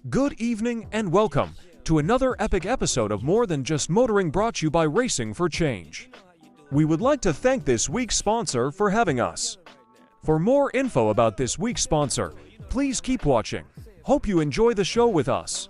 Good evening and welcome to another epic episode of More Than Just Motoring, brought to you by Racing for Change. We would like to thank this week's sponsor for having us. For more info about this week's sponsor, please keep watching. Hope you enjoy the show with us.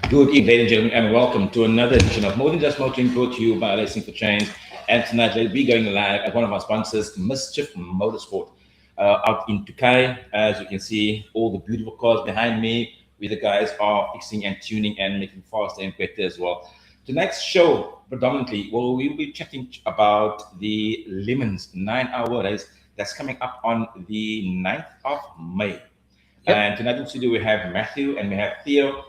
Good evening, ladies and gentlemen, and welcome to another edition of More Than Just Motoring, brought to you by Racing for Change. And tonight we'll be going live at one of our sponsors, Mischief Motorsport, out in Turkey. As you can see, all the beautiful cars behind me, where the guys are fixing and tuning and making faster and better as well. Tonight's show, predominantly, well, we will be chatting about the Lemons 9-hour race that's coming up on the 9th of May. Yep. And tonight in the studio we have Matthew and we have Theo.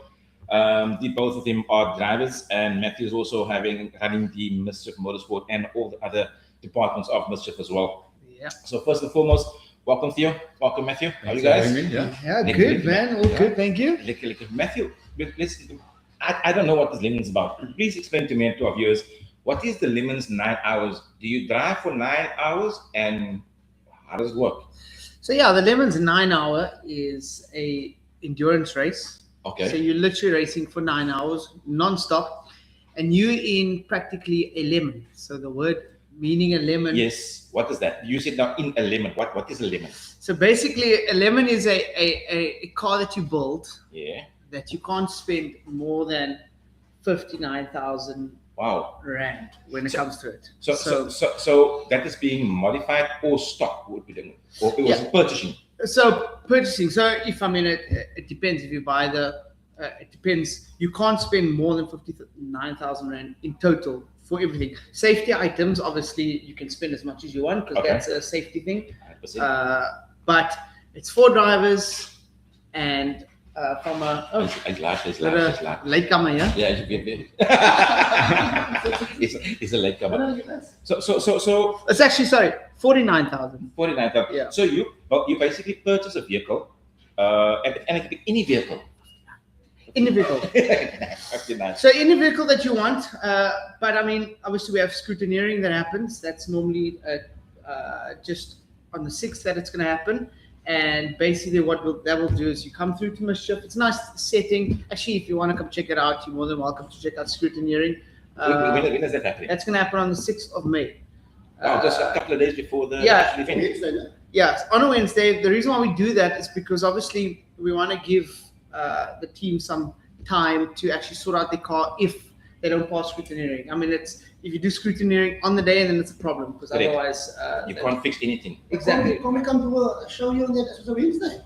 Both of them are drivers, and Matthew is also running the Mischief Motorsport and all the other departments of Mischief as well. Yeah. So first and foremost, welcome Theo, welcome Matthew. How are you guys? Good, man. All good, thank you. Matthew, I don't know what this Lemons is about. Please explain to me and to our viewers, what is the Lemons 9 hours? Do you drive for 9 hours, and how does it work? So yeah, the Lemons 9-hour is a endurance race. Okay. So you're literally racing for 9 hours non-stop, and you're in practically a lemon. So the word meaning a lemon. Yes. What is that? You said now in a lemon. What is a lemon? So basically, a lemon is a car that you build. Yeah. That you can't spend more than 59,000 rand when it comes to it. So that is being modified or stock, would be the, or it was purchasing. So purchasing. So if it depends if you buy it depends. You can't spend more than 59,000 rand in total for everything. Safety items, obviously, you can spend as much as you want because that's a safety thing. But it's 4 drivers and from a latecomer, yeah. It's a latecomer. So it's actually 49,000. 49,000. Yeah. So you basically purchase a vehicle, and it can be any vehicle. Any vehicle. So any vehicle that you want, but I mean, obviously we have scrutineering that happens. That's normally just on the 6th that it's going to happen. And basically what that will do is you come through to Mischief. It's a nice setting. Actually, if you want to come check it out, you're more than welcome to check out scrutineering. When is that happening? That's going to happen on the 6th of May. Just a couple of days before the event. Yeah, on a Wednesday. The reason why we do that is because obviously we want to give the team some time to actually sort out their car if they don't pass scrutineering. I mean, if you do scrutineering on the day, then it's a problem because otherwise you can't fix anything. Exactly. Can we come to a show you on that Wednesday?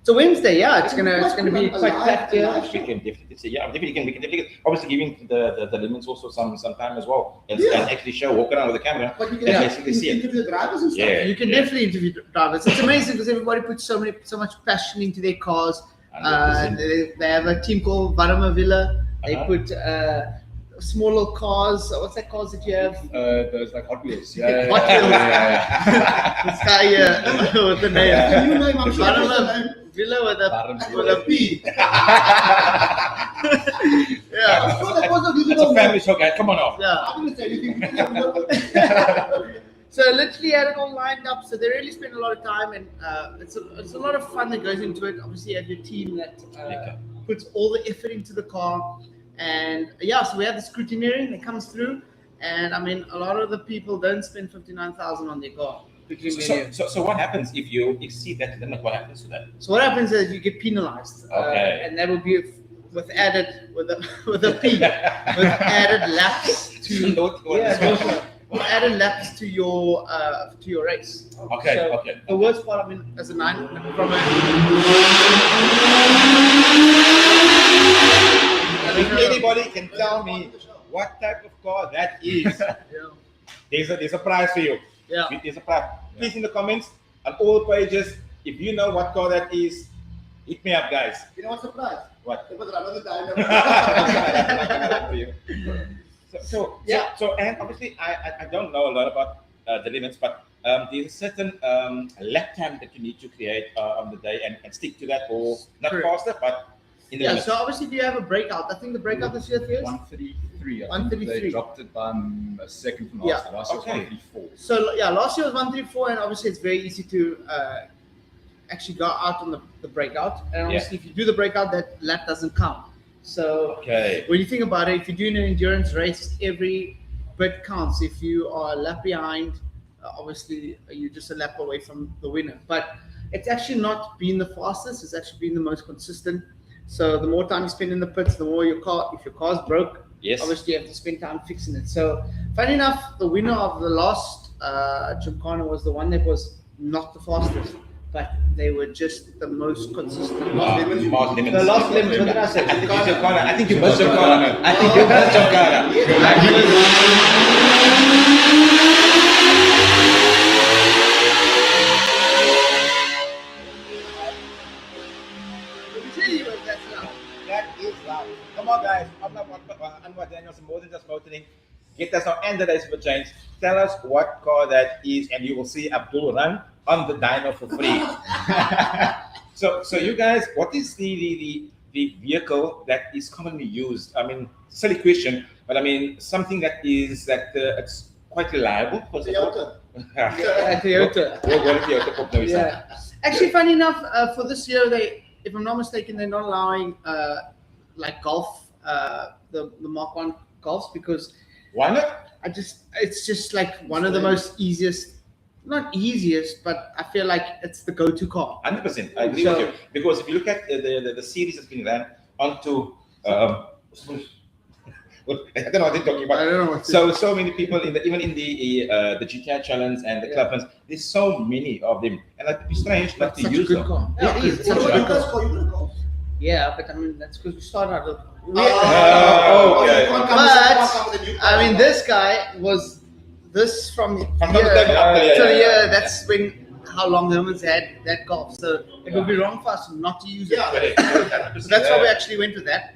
So Wednesday, yeah, it's gonna be quite packed here. We can definitely say, we can definitely obviously giving the Lemons also some time as well, and actually walk around with the camera. But you can basically see interview the drivers and stuff. Yeah, you can definitely interview drivers. It's amazing because everybody puts so much passion into their cars. They have a team called Varama Villa. They put small little cars. What's that cars that you have? Those like Hot Wheels. Yeah. Hot Wheels. This guy here with the name. You name, I'm sure. Varama Villa with a P. Yeah. That's a family show, guys. Come on off. Yeah. I'm going to say anything. So literally had it all lined up. So they really spend a lot of time, and it's a lot of fun that goes into it. Obviously, you have your team that puts all the effort into the car, and so we have the scrutineering that comes through, and I mean, a lot of the people don't spend 59,000 on their car. So what happens if you exceed that limit? What happens to that? So what happens is you get penalized, and that will be with a P with added laps to. Added laps to your race. Okay. The worst part, I mean, as a 9 from if anybody can tell me what type of car that is, there's a prize for you. Yeah. There's a prize. Please in the comments on all the pages, if you know what car that is, hit me up, guys. You know what's the prize? What? It was another So and obviously I don't know a lot about the limits, but there's a certain lap time that you need to create on the day and stick to that, or not faster, but in the limits. So obviously, do you have a breakout? I think the breakout this year is 133. 133. They dropped it by a second from last year. Last year was 134. So last year was 134, and obviously it's very easy to actually go out on the breakout, and obviously if you do the breakout, that lap doesn't count. So when you think about it, if you're doing an endurance race, every bit counts. If you are a lap behind, obviously you're just a lap away from the winner. But it's actually not been the fastest, it's actually been the most consistent. So the more time you spend in the pits, the more if your car's broke, obviously you have to spend time fixing it. So funny enough, the winner of the last Gymkhana was the one that was not the fastest, but they were just the most consistent. The last lemons. What did I say? I think you missed Gymkhana. I think you missed Gymkhana. That is loud. Come on, guys. Anwar Daniels, More Than Just Motoring. Get us now and the Race for Change. Tell us what car that is, and you will see Abdul run on the dyno for free. So you guys, what is the vehicle that is commonly used? I mean, silly question, but I mean something that is it's quite reliable. Toyota. Toyota. Yeah. Actually, funny enough, for this year, if I'm not mistaken, they're not allowing like golf, the Mark 1 golfs, because why not? It's just like one of the most not easiest, but I feel like it's the go-to car. 100%, I agree with you. Because if you look at the series that's been ran onto, I don't know what they're talking about. I don't know what so many people even in the GTI Challenge and the club runs, there's so many of them, and it'd be strange not to use them. Car. Yeah, It is. It's What such a you good guys car. call you gonna call? Yeah, but I mean that's because we started out. Okay. But I mean, this guy was from From here the time after, to the yeah. year. That's how long Herman's had that golf. So it would be wrong for us not to use it. Yeah. So that's why we actually went with that.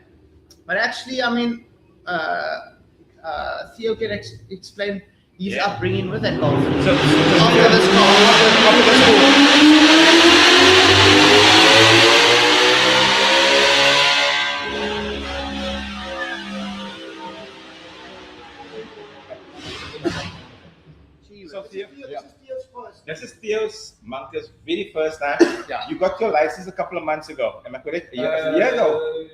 But actually, I mean, Theo can explain his upbringing with that golf. So After this So Theo, Theo's first. this is Theo's Monka's very first time. Yeah. You got your license a couple of months ago. Am I correct? A year ago.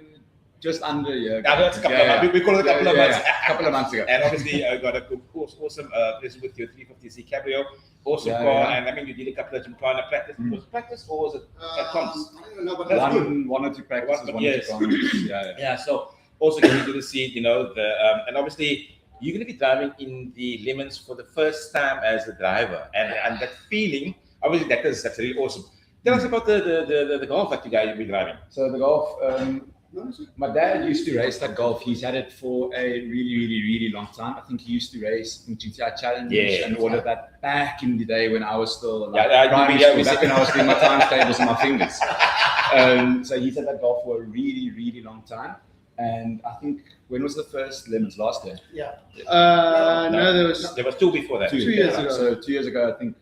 Just under a year ago. Yeah, that's a couple of months. We call it a couple of months. A couple of months ago. And obviously, I got a awesome present with your 350C Cabrio. Awesome Yeah, car. yeah. And I mean, you did a couple of Gymkhana practice. Was it practice or was it comps? I don't know, but That's that's good. One or two practices, one or Yes. two comments. Yeah. Yeah, so also getting to the seat, you know, and obviously you're going to be driving in the Lemons for the first time as a driver, and that feeling, obviously that's really awesome. Tell us about the Golf that you guys will be driving. So the Golf, my dad used to race that Golf. He's had it for a really long time. I think he used to race in GTI Challenge and all of that back in the day when I was still primary school, back when I was doing my times tables and my fingers. So he's had that Golf for a really long time. And I think, when was the first Lemons? Last year? Yeah. no, there was two before that. 2 years ago. So 2 years ago, I think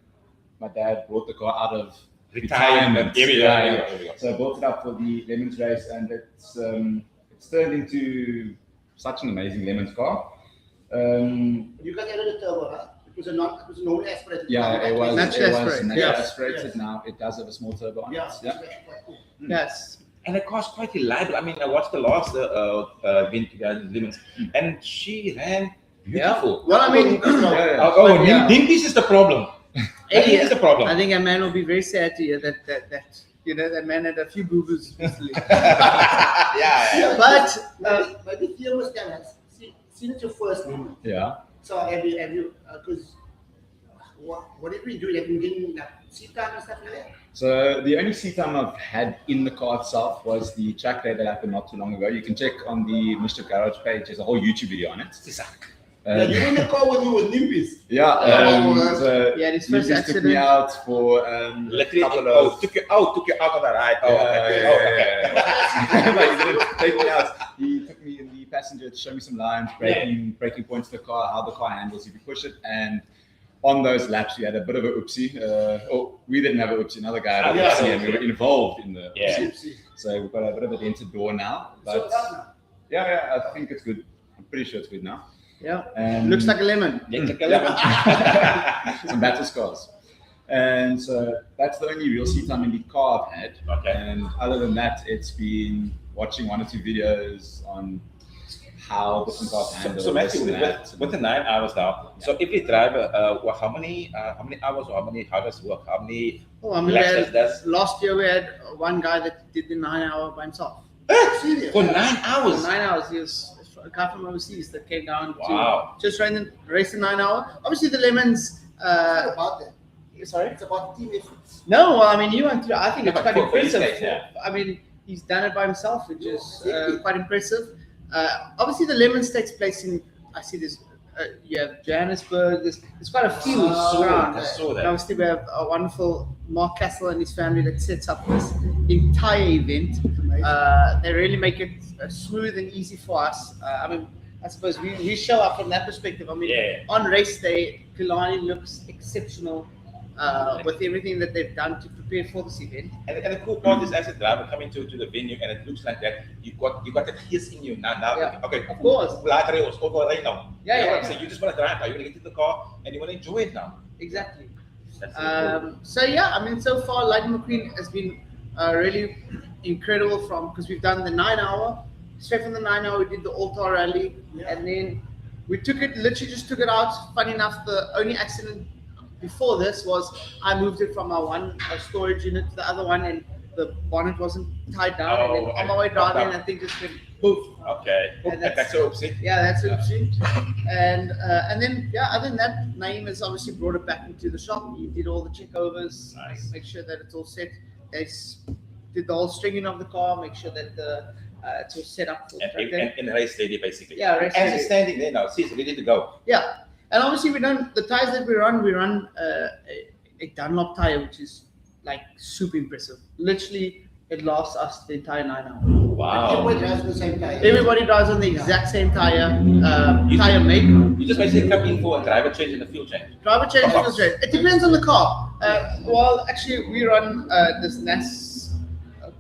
my dad brought the car out of Retirement. Here we go. Yeah. Here we go. So I brought it up for the Lemons race, and it's turned into such an amazing Lemons car. You guys added a turbo, right? It was a normal aspirated. Yeah, car, it was Naturally aspirated. naturally Yes. aspirated. Yes. Now it does have a small turbo on Yeah, it. it's Yeah. actually quite cool. Yes. And the car's quite reliable. I mean, I watched the last event you guys in Lemons, and she ran beautiful. Well, I mean, Dimpies is the problem. I think it's the problem. I think a man will be very sad to hear that that man had a few boo-boos recently. yeah. But Maybe Theo must have seen it your first moment. Yeah. So have you, because what have you been doing? Have you been getting like seat time and stuff like that? So the only seat time I've had in the car itself was the track day that happened not too long ago. You can check on the Mischief Garage page. There's a whole YouTube video on it. Yeah, you were in the car when you were Nimpies. Yeah. So yeah, this first Nimpies took me accident. out for took you out of the ride. No, he didn't take me out. He took me in the passenger to show me some lines, braking points of the car, how the car handles if you push it. And on those laps, we had a bit of a oopsie. We didn't have a oopsie. Another guy had a oopsie, and we were involved in the oopsie. So we've got a bit of a dented door now. But yeah, I think it's good. I'm pretty sure it's good now. Yeah, And looks like a lemon. some battle scars. And so that's the only real seat time in the car I've had. Okay. And other than that, it's been watching 1 or 2 videos on how different cars handle. So Matthew, with the 9 hours now, so if you drive, how many hours or how does it work? How many laps does? Last year we had one guy that did the 9 hour by himself. Serious? For 9 hours? For 9 hours, he was a guy from overseas that came down Wow. to just race the 9 hour. Obviously the Lemons. It's not about that. Sorry? It's about team efforts. No, well, I mean, you went through. I think it's quite for impressive. these days, I mean, he's done it by himself, which is quite impressive. Obviously, the Lemons takes place in. I see this. You have Johannesburg. There's quite a few around. I saw that. And obviously, we have a wonderful Mark Castle and his family that sets up this entire event. They really make it smooth and easy for us. I mean, I suppose we show up from that perspective. I mean, on race day, Killarney looks exceptional with everything that they've done to prepare for this event. And the cool part is, as a driver coming to the venue, and it looks like that, you got the hiss in you now. Okay, of course. Later it was over right now. Yeah. So you just want to drive now. You want to get to the car and you want to enjoy it now. Exactly. That's cool. So yeah, I mean, so far Lightning McQueen has been really incredible because we've done the 9 hour. Straight from the 9 hour, we did the Altar Rally, and then we literally just took it out. Funny enough, the only accident before this was I moved it from our one storage unit to the other one, and the bonnet wasn't tied down. And then on my way driving, I think just went poof. Okay, that's so oopsie. Yeah, that's oopsie. And then other than that, Naeem has obviously brought it back into the shop. He did all the checkovers, make sure that it's all set. They did the whole stringing of the car, make sure that it's all set up for and race ready, basically. Yeah, race as ready. it's standing there now, see, it's ready to go. Yeah, and obviously the tires that we run a Dunlop tire, which is like super impressive. Literally, it lasts us the entire 9 hours. Wow. Everybody drives on the same tire. Everybody drives on the exact same tire, tire make. You just basically come in for a driver change and a fuel change. Driver change, fuel change. It depends on the car. Well, actually, we run this NAS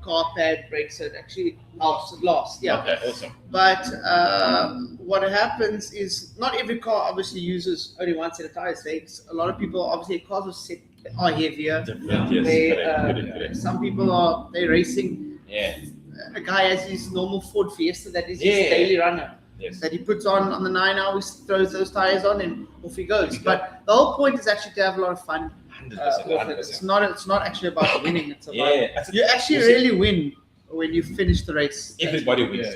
car pad brakes. So it actually lasts. Yeah. Okay, awesome. But what happens is not every car obviously uses only one set of tires. A lot of people, obviously, cars are heavier. Yes, some people they're racing. Yeah. A guy has his normal Ford Fiesta that is his daily runner. Yes. That he puts on the 9 hours, throws those tires on, and off he goes. Go. But the whole point is actually to have a lot of fun. 100%. It's not actually about winning. It's about you actually you really win when you finish the race. Everybody wins.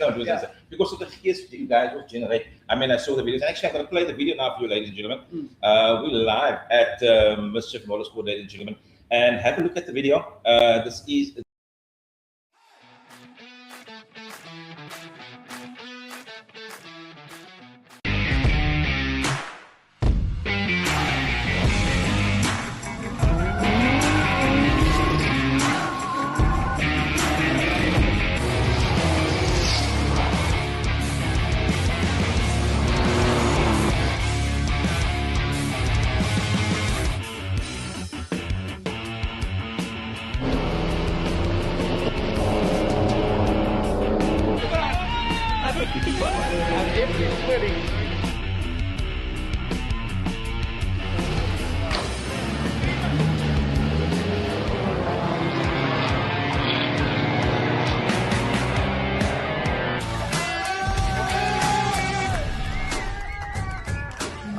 Because of the fears you guys will generate. I mean, I saw the videos. Actually, I'm going to play the video now for you, ladies and gentlemen. We're live at Mischief Motorsport, ladies and gentlemen. And have a look at the video. This is...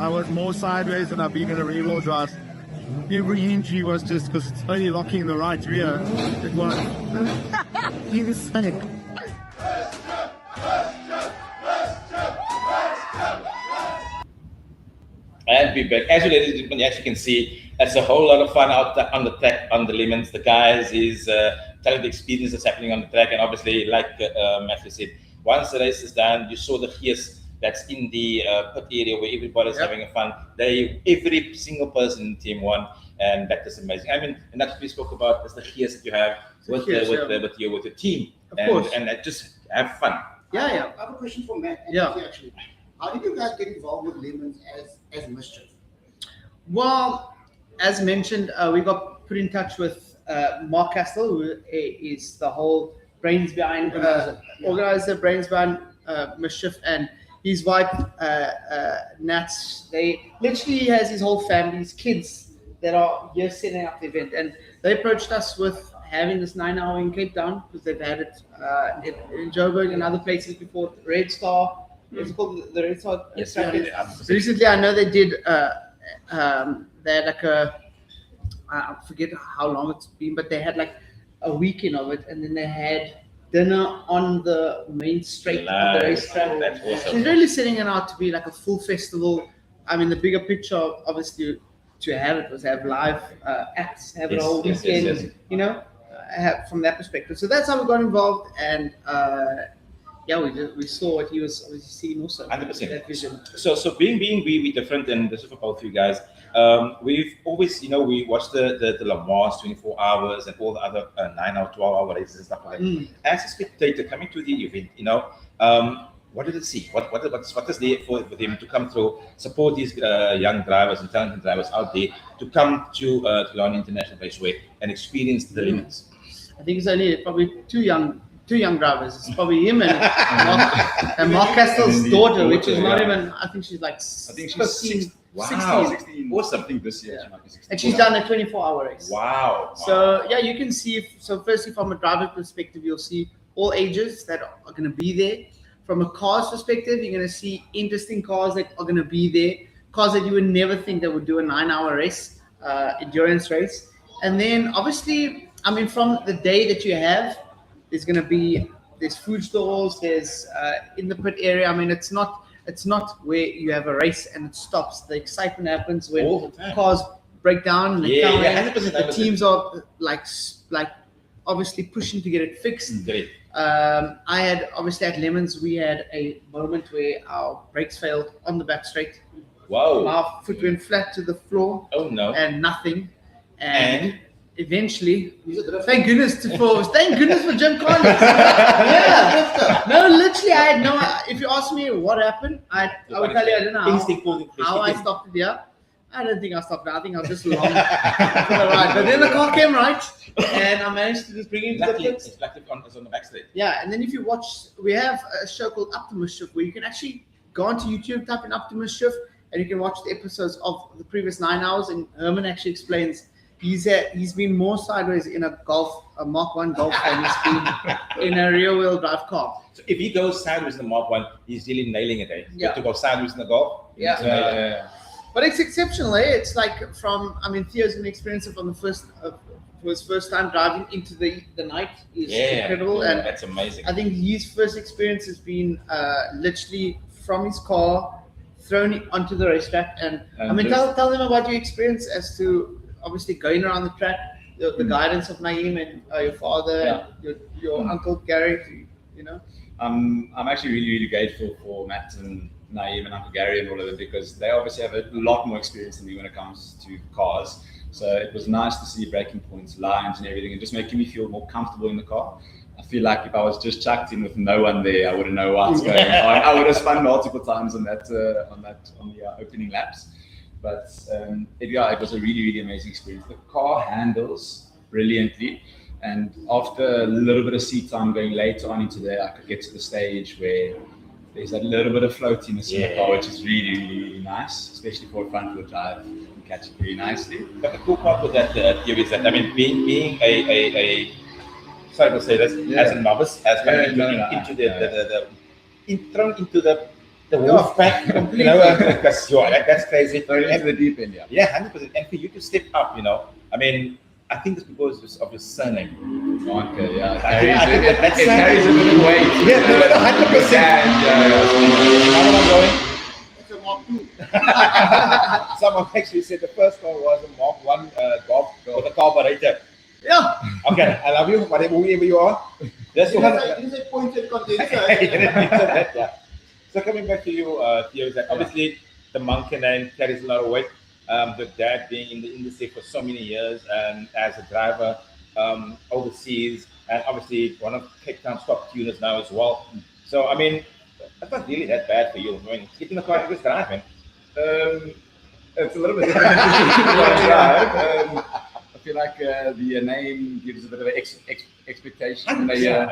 I was more sideways than I've been in a rear-wheel drive. Every injury was just because it's only locking the right rear. It was. He was sick. And be back. As you can see, it's a whole lot of fun out on the track, on the Lemons. The guys is telling the experience that's happening on the track, and obviously, like Matthew said, once the race is done, you saw the gears that's in the pit area where everybody's having a fun. Every single person in the team won, and that is amazing. I mean, and that's what we spoke about is the gears that you have with your team, and just have fun. I have a question for Matt. Actually, how did you guys get involved with Lemons as Mischief? Well, as mentioned, we got put in touch with Mark Castle, who is the whole brains behind organizer, brains behind Mischief, and his wife Nats. They literally has his whole family, his kids that are here setting up the event, and they approached us with having this 9-hour in Cape Town because they've had it in Joburg and other places before. Red Star, it's called the Red Star. Yes, Recently, I know they did. They had like I forget how long it's been, but they had like a weekend of it, and then they had dinner on the main straight of the racetrack. That's awesome. So it's really setting it out to be like a full festival. I mean, the bigger picture, obviously, to have it was have live acts, have it all weekend, you know, from that perspective. So that's how we got involved, and we saw what he was obviously seeing also. 100%. That vision. So being we different, and this is for both of you guys. We've always, we watched the Le Mans 24 hours and all the other 9-hour, 12-hour races and stuff like that. As a spectator coming to the event, what did it see? What is there for them to come through, support these young drivers and talented drivers out there to come to Killarney International Raceway and experience the limits? I think it's only probably two young drivers. It's probably him and Mark Castle's daughter, which is not even. I think she's like 15. Wow. 16. Awesome. I think this year she might be 16. And she's done a 24-hour race. Wow. So you can see. So firstly, from a driver perspective, you'll see all ages that are going to be there. From a car's perspective, you're going to see interesting cars that are going to be there. Cars that you would never think that would do a 9-hour race, endurance race. And then obviously, I mean, from the day that you have, there's food stalls, there's in the pit area. I mean, it's not where you have a race and it stops. The excitement happens when cars break down and they come in. The teams are like obviously pushing to get it fixed. Great. I had obviously at Lemons we had a moment where our brakes failed on the back straight. Wow. Our foot went flat to the floor. Oh no. And nothing. And eventually, thank goodness for Jim Collins. Yeah. No, literally, I had no. If you ask me what happened, I would tell you I don't know how I stopped it. Yeah, I don't think I stopped it. I think I was just long for the ride. But then the car came right, and I managed to just bring it to the pits. It's on the back straight. Yeah, and then if you watch, we have a show called Up to Mischief where you can actually go onto YouTube, type in Up to Mischief, and you can watch the episodes of the previous 9 hours. And Herman actually explains. He's been more sideways in a Mark 1 Golf than he's been in a rear-wheel drive car. So if he goes sideways in the Mark 1, he's really nailing it. Yeah. To go sideways in the Golf. Yeah. But it's exceptional. It's like Theo's going to experience it from the first his first time driving into the night is incredible. And that's amazing. I think his first experience has been literally from his car thrown onto the racetrack. And tell them about your experience as to obviously going around the track, the guidance of Naeem and your father, and your uncle Gary. I'm actually really, really grateful for Matt and Naeem and Uncle Gary and all of them because they obviously have a lot more experience than me when it comes to cars. So it was nice to see breaking points, lines, and everything, and just making me feel more comfortable in the car. I feel like if I was just chucked in with no one there, I wouldn't know what's going on. I would have spun multiple times on the opening laps. But it was a really, really amazing experience. The car handles brilliantly. And after a little bit of seat time going later on into there, I could get to the stage where there's that little bit of floatiness in the car, which is really, really, really nice, especially for a front wheel drive. You can catch it really nicely. But the cool part with that, Theo, is that, being a sorry to say this, as a novice, as thrown into the wolf pack, because that's crazy. Into the deep end, Yeah, 100%. And for you to step up, I think it's because of your surname. Okay, it carries a bit of weight. Yeah, 100%. How am I going? Someone actually said the first car was a Mark 1 Golf with a carburetor. Yeah. Okay, I love you, whoever you are. That's It is a pointed condenser. So coming back to you, Theo, that obviously the monkey name carries a lot of weight. The dad being in the industry for so many years and as a driver overseas, and obviously one of Cape Town's top tuners now as well. So that's not really that bad for you. Get in the car and just drive, man. It's a little bit different. I feel like the name gives a bit of an expectation when they hear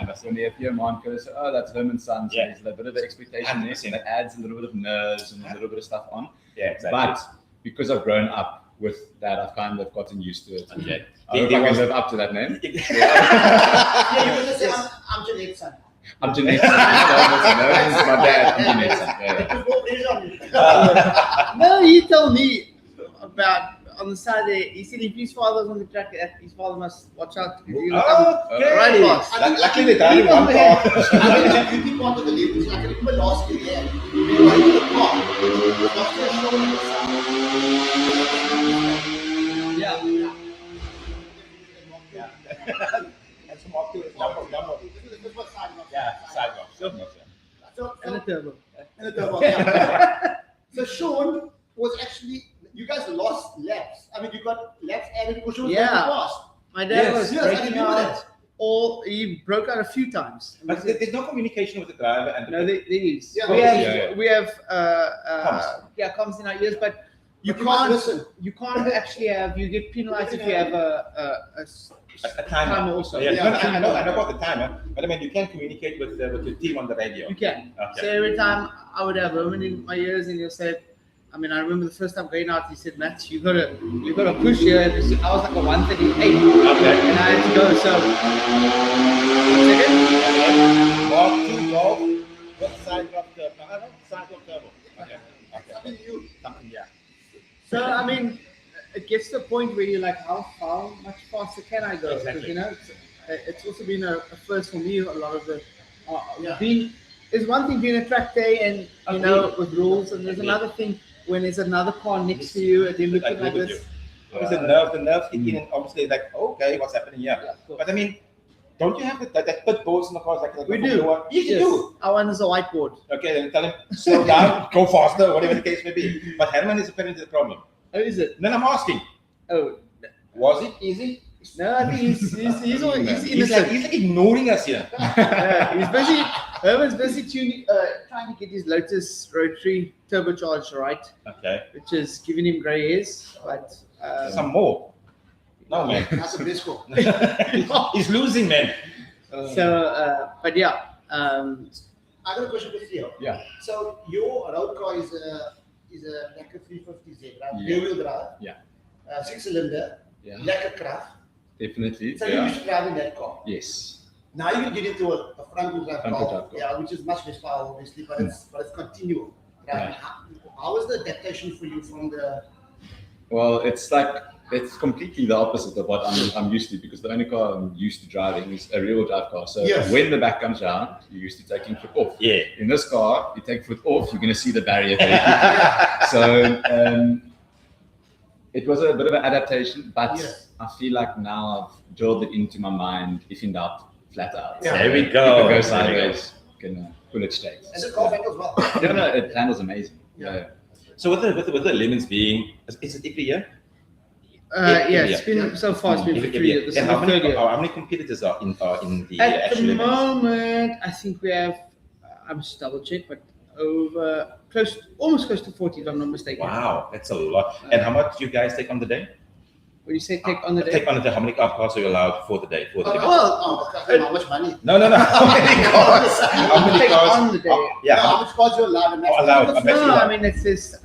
Theo Marco say, oh, that's Herman's son. So there's a bit of an expectation there, that adds a little bit of nerves and a little bit of stuff on. Yeah, exactly. But because I've grown up with that, I've kind of gotten used to it. Okay. I hope I can live up to that name. Yeah, you can just say, I'm Jeanette's son. I'm Jeanette's son. This is my dad. I'm Jeanette's son. Yeah. Put more pressure on you. No, he told me about on the side there. He said if his father was on the track, his father must watch out. Right fast. Luckily, they died in one car. I think you part of the labels. I can remember last year, yeah. We were in the car. Last year, show in the sun. Yeah. And some more to it. This was sidewalk. Yeah, sidewalk. And a turbo. And a turbo, yeah. So Sean was actually, you guys lost laps. I mean, you got laps added because Sean was very fast. My dad was I breaking remember out. that. Or he broke out a few times. But there's no communication with the driver and No, there is. Yeah, we have Comms. comms in our ears, but you But you must can't listen. You can't actually have. You get penalized if you have a timer also. Yeah, Yeah. I know about the timer, but I mean you can communicate with the team on the radio. You can. Okay. So every time I would have Roman in my ears, and he'll say, I mean, I remember the first time going out, he said, Matt, you gotta push here. And I was like a 138. Okay. And I had to go. So, second. Mark 2 golf with sidewalk turbo. Sidewalk turbo. Okay. Something, yeah. So, I mean, it gets to the point where you're like, how much faster can I go? Exactly. Because, you know, it's also been a first for me. A lot of the Yeah. it's one thing being a track day and you know with rules, and there's another thing when there's another car next to you and they're looking like this. Because the nerves kick in, and obviously like, okay, what's happening here? Yeah, cool. But I mean, don't you have that pit boards in the cars like We do. Yes, you do. Our one is a whiteboard. Okay, then tell him slow down, go faster, whatever the case may be. But Herman is apparently the problem. Oh, is it? Then I'm asking, Oh, was it easy? no, I think he's He's innocent. like ignoring us here. He's busy. Herman's busy trying to get his Lotus rotary turbocharged right, Okay. which is giving him grey hairs. But Some more. No, man. That's a best score. He's losing, man. but yeah, I got a question for you. Yeah. So your road car is a lekker 350Z, right? Yeah. Rear-wheel drive. Yeah. 6-cylinder. Yeah. Lekker kracht. Definitely. So you used to drive in that car. Yes. Now you can get into a front-wheel drive Front-wheel car, drive car. yeah, which is much less power, obviously, but it's continual. Right? Yeah. How was the adaptation for you from the? Well, it's completely the opposite of what I'm used to, because the only car I'm used to driving is a rear-wheel drive car. So Yes. when the back comes round, you're used to taking foot off. Yeah. In this car, you take foot off, you're going to see the barrier very quickly. So it was a bit of an adaptation, but Yes. I feel like now I've drilled it into my mind. If in doubt, flat out. Yeah. There we If go. it goes sideways, you can pull it straight. And the car handles well. No, it handles amazing. Yeah. So with the lemons being, is it every year? yeah, it's been so far. It's been for 3 years. This is And the how many, third year. how many competitors are in the At the actual lemons? moment, I think we have. I must double check, but almost close to 40, if I'm not mistaken. Wow, that's a lot. And how much do you guys take on the day? When you say take on the day, Take on the day. How many cars are you allowed for the day? How much money? No. How many cars? How many take cars? on the day. Yeah. How much cars you're allowed? allowed. No, I mean it's just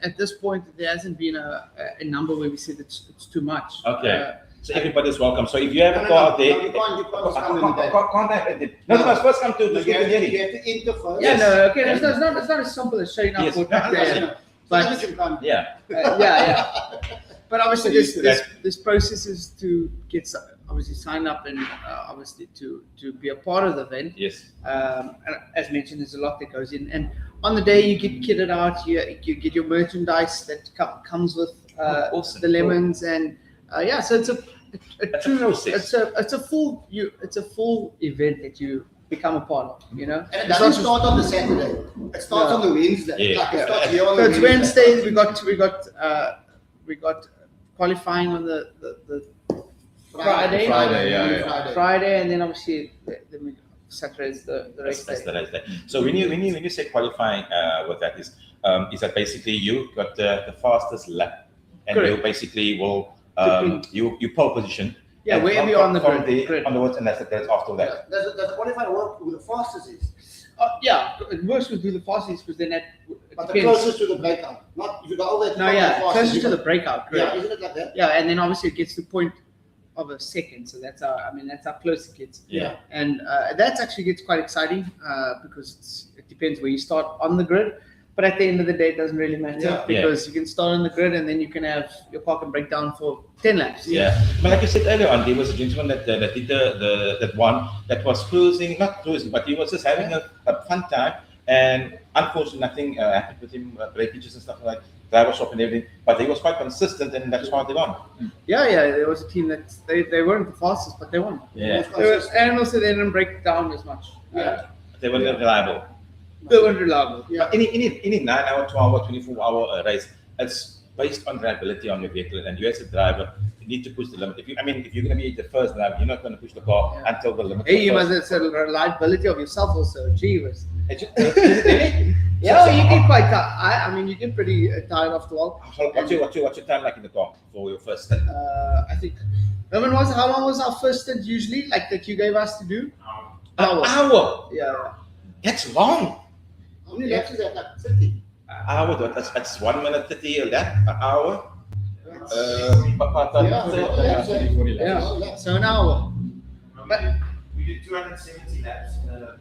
at this point there hasn't been a number where we said it's too much. Okay. So everybody's welcome. So if you have a car out there, You can't come in the day. No, they must first come to the You have Stupid to enter first. Yeah, no, okay, it's not as simple as showing up Yes. for track day. Yeah. But So you can Yeah. yeah. But obviously, used to this process is to get obviously sign up and obviously to be a part of the event. Yes. And as mentioned, there's a lot that goes in. And on the day, you get kitted out. You get your merchandise that comes with Awesome. the lemons, and so it's a true process. it's a full event that you become a part of. You know, And it It's doesn't not just- start on the Saturday. It starts on the Wednesday. Yeah. Like it starts here on So the it's Wednesday. We got qualifying on the Friday. Friday, and then obviously then Saturday's the race That's day. the race day. So when you say qualifying, what that is that basically you got the fastest lap, and Correct. you basically will Between- you pole position. Yeah, and wherever from- you're on the from grid. on the words, and that's after that. Does the qualifier work with the fastest is? Yeah, it works to do the fastest because then that. But the closest to the breakout, not if you go over. No, yeah, closest to the breakout. Yeah, isn't it like that? Yeah, and then obviously it gets to point of a second, so that's how close it gets. Yeah. And that actually gets quite exciting because it depends where you start on the grid. But at the end of the day, it doesn't really matter because you can start on the grid and then you can have your car can break down for 10 laps. Yeah, but like I said earlier on, there was a gentleman that did that one that was not cruising, but he was just having a fun time. And unfortunately, nothing happened with him, breakages and stuff like driver shop and everything. But he was quite consistent, and that's why they won. Yeah, there was a team that they weren't the fastest, but they won. Yeah, and also they didn't break down as much. Yeah, they were reliable. They weren't reliable. Yeah, any 9 hour, 12 hour, 24 hour race, it's based on reliability on your vehicle, and you as a driver, you need to push the limit. If you're going to be the first driver, you're not going to push the car until the limit. Hey, you must have the reliability of yourself also. Gee whiz. Yeah, you get quite tired. I mean, you get pretty tired after a while. What's your time like in the car for your first stint? I think. How long was our first stint usually? Like that you gave us to do? An hour. Yeah. That's long. How many laps is that? Like 30? Hour. That's 1 minute 30 a lap. An hour. Yeah. So an hour. But we did 270 laps. The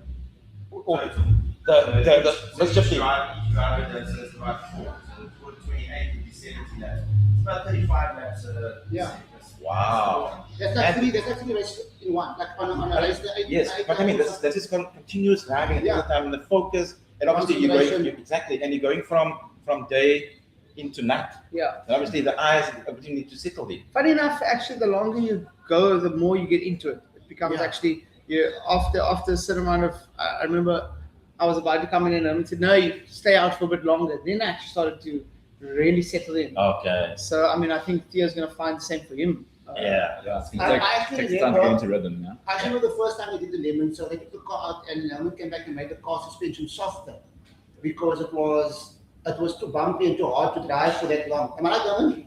Mischief team. Each driver does about 4. So 28 would be 70 laps. It's about 35 laps. Yeah. Wow. That's like three races in one. Like on a race. Yes, but I mean, this is continuous driving at the time, and the focus, and obviously you're going from day into night. Yeah. And obviously the eyes, everything need to settle in. Funny enough, actually, the longer you go, the more you get into it. It becomes actually after a certain amount of. I remember I was about to come in and I said, "No, you stay out for a bit longer." Then I actually started to really settle in. Okay. So I mean, I think Theo's going to find the same for him. I Takes time to get into rhythm now. I remember the first time I did the Lemon, so they took the car out and Lemon came back and made the car suspension softer because it was too bumpy and too hard to drive for that long. Am I right, Lemon?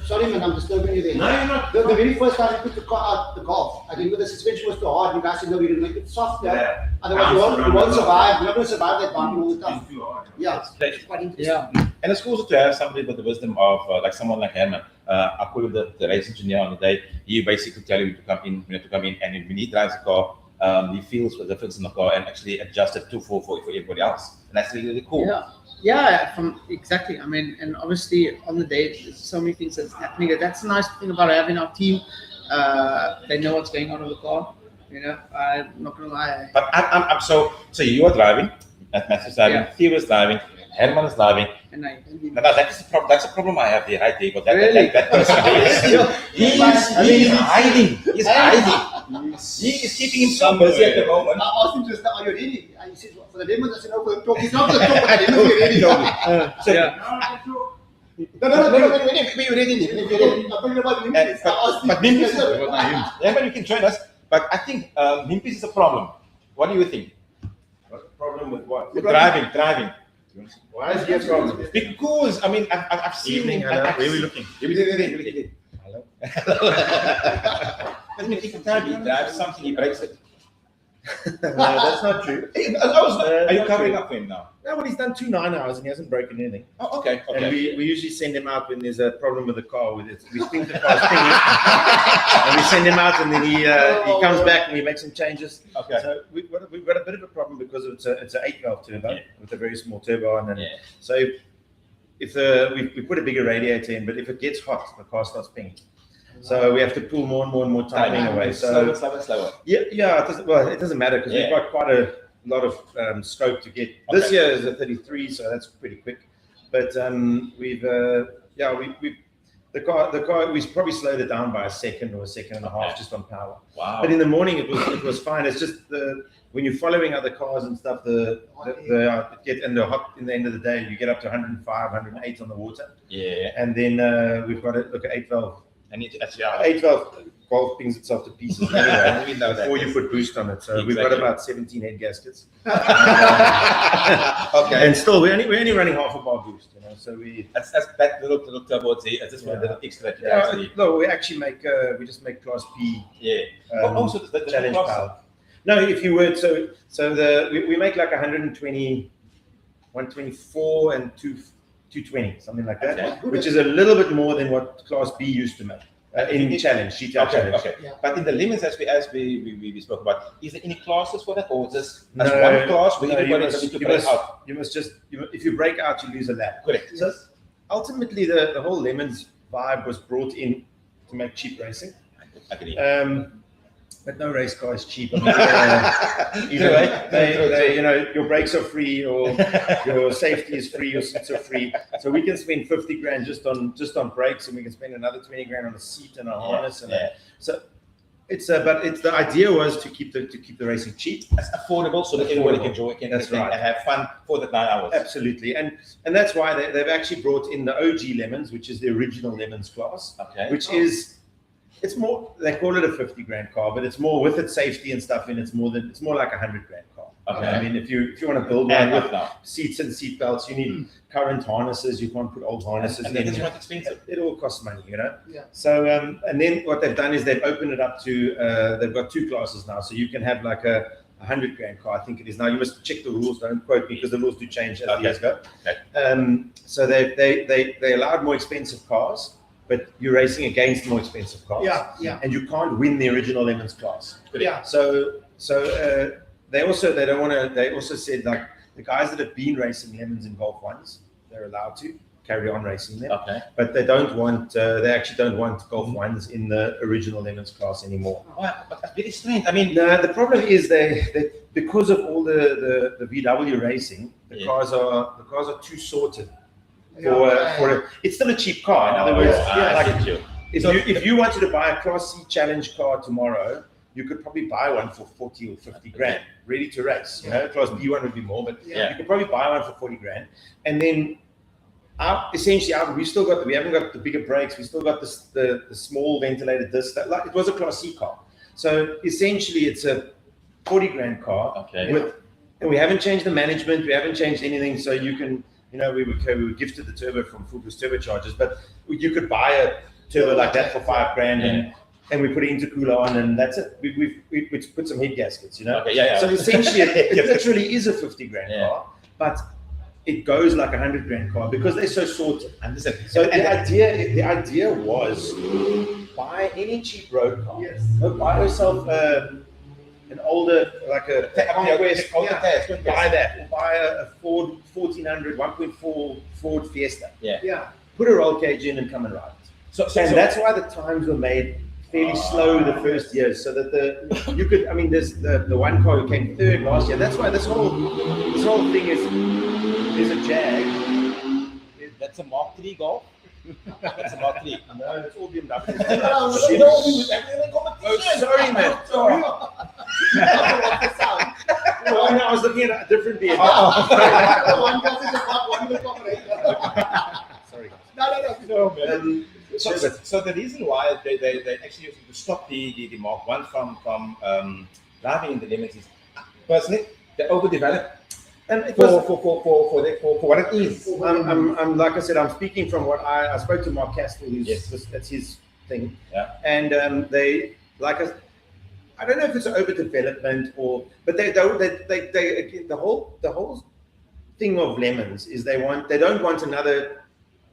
Sorry, man, I'm disturbing you there. No, you're not. The very first time I put the car out the Golf, I think the suspension was too hard. You guys said, no, we're going to make it softer. Yeah. Otherwise, you won't survive. You're not going to survive that bumpy all the time. It's too hard. Yeah, it's quite interesting. Yeah. And it's cool to have somebody with the wisdom of like someone like Herman. I call him the race engineer on the day. He basically tell you to come in, and when he drives the car, he feels the difference in the car and actually adjust it for everybody else. And that's really, really cool. Yeah, exactly. I mean, and obviously on the day, there's so many things that's happening. That's the nice thing about having our team. They know what's going on with the car. I'm not gonna lie. But I'm so you are driving. Matthew's driving. Theo is driving. Herman is driving. And that's the problem. That's the problem I have there, right there. But that he's hiding. He's hiding. He is keeping himself busy at the moment. I asked him just now, are you ready? And he said, for the Lemon, I said, no, we'll talk. He's not going to talk, but I didn't ready. No, we're ready. I'm talking about Mimpis. But Mimpis, but you can join us. But I think Mimpis is a problem. What do you think? What's the problem with what? With driving. Why is he a problem? Because I mean, I've seen. Evening, hello. Where are we looking? Hello. I mean, if he drives something, he breaks it. No, that's not true. Are you covering up for him now? No, well, he's done 2 9 hours and he hasn't broken anything. Oh, okay. And we usually send him out when there's a problem with the car. We think the car's pinging, and we send him out, and then he comes back and we make some changes. Okay. So we've got a bit of a problem because it's an 8-valve turbo with a very small turbo on it. So if we put a bigger radiator in, but if it gets hot, the car starts pinging. So we have to pull more and more timing away. So slower. Yeah. It doesn't matter because we've got quite a lot of scope to get. This year is a 33, so that's pretty quick. But the car we probably slowed it down by a second or a second and a half just on power. Wow. But in the morning it was fine. It's just when you're following other cars and stuff, in the end of the day you get up to 105, 108 on the water. Yeah. And then we've got to look at 8-valve. And it 8-valve Golf pings itself to pieces anyway. We know that. Before you put boost on it. So we've got about 17 head gaskets. Okay. And still we're only running half a bar boost, So that's that little turbo. It's just one little extra. No, we actually make we just make Class P. Yeah. So the challenge power. No, if you were we make like 120, 124 and 220, something like that, Okay. which is a little bit more than what Class B used to make in challenge, GTR challenge. Okay. Yeah. But in the limits, as we spoke about, is there any classes for that, or just No, as one class where no, everybody is going to break out? You must if you break out, you lose a lap. Correct. So ultimately, the whole lemons vibe was brought in to make cheap racing. I agree. But no race car is cheap. I mean, your brakes are free, or your safety is free, your seats are free. So we can spend 50 grand just on brakes, and we can spend another 20 grand on a seat and a harness. And so it's the idea was to keep the racing cheap. It's affordable, so that everybody can enjoy it and have fun for the 9 hours. Absolutely, and that's why they've actually brought in the OG Lemons, which is the original Lemons class, which is. It's more, they call it a 50 grand car, but it's more with its safety and stuff in. It's more like a 100 grand car. Okay. I mean, if you want to build one with seats and seat belts, you need current harnesses. You can't put old harnesses in. It's quite expensive. It all costs money, Yeah. So, and then what they've done is they've opened it up to, they've got 2 classes now. So you can have like a 100 grand car, I think it is now. You must check the rules, don't quote me, because the rules do change as the years go. Okay. So they allowed more expensive cars, but you're racing against more expensive cars. Yeah. And you can't win the original Lemons class. Yeah. So they also said, like, the guys that have been racing Lemons in Golf 1s, they're allowed to carry on racing them. Okay. But they actually don't want Golf 1s in the original Lemons class anymore. Oh, but that's very strange. I mean, No, the problem is they because of all the VW racing, the cars are too sorted. It's still a cheap car. In other words, if you wanted to buy a Class C challenge car tomorrow, you could probably buy one for 40 or 50 grand, ready to race. Class B one would be more, but you could probably buy one for 40 grand. And then we haven't got the bigger brakes. We still got the small ventilated disc. Like it was a Class C car. So essentially, it's a 40 grand car. Okay. And we haven't changed the management. We haven't changed anything. So you can. We were gifted the turbo from Full Boost Turbochargers, but you could buy a turbo like that for 5 grand, and we put an intercooler on, and that's it. We put some head gaskets, Okay, So essentially, it literally is a 50 grand car, but it goes like a 100 grand car because they're so sorted. So the idea was buy any cheap road car. Yes. Buy yourself an older, like a Conquest, buy that, or buy a Ford 1400 1.4 Ford Fiesta. Yeah. Put a roll cage in and come and ride. So that's why the times were made fairly slow the first years, so that there's the one car who came third last year. That's why this whole thing is a Jag. That's a Mark III Golf. That's a Mark III. No, it's all BMW. Sorry, man. Sorry. I was looking at a different BMW. Sorry. No, man. So the reason why they actually used to stop the Mark I from driving in the limits is, personally, they're overdeveloped. And it for what it is. I'm like I said, I'm speaking from what I spoke to Mark Castle, that's his thing. Yeah. And they I don't know if it's an overdevelopment but the whole thing of Lemons is they don't want another.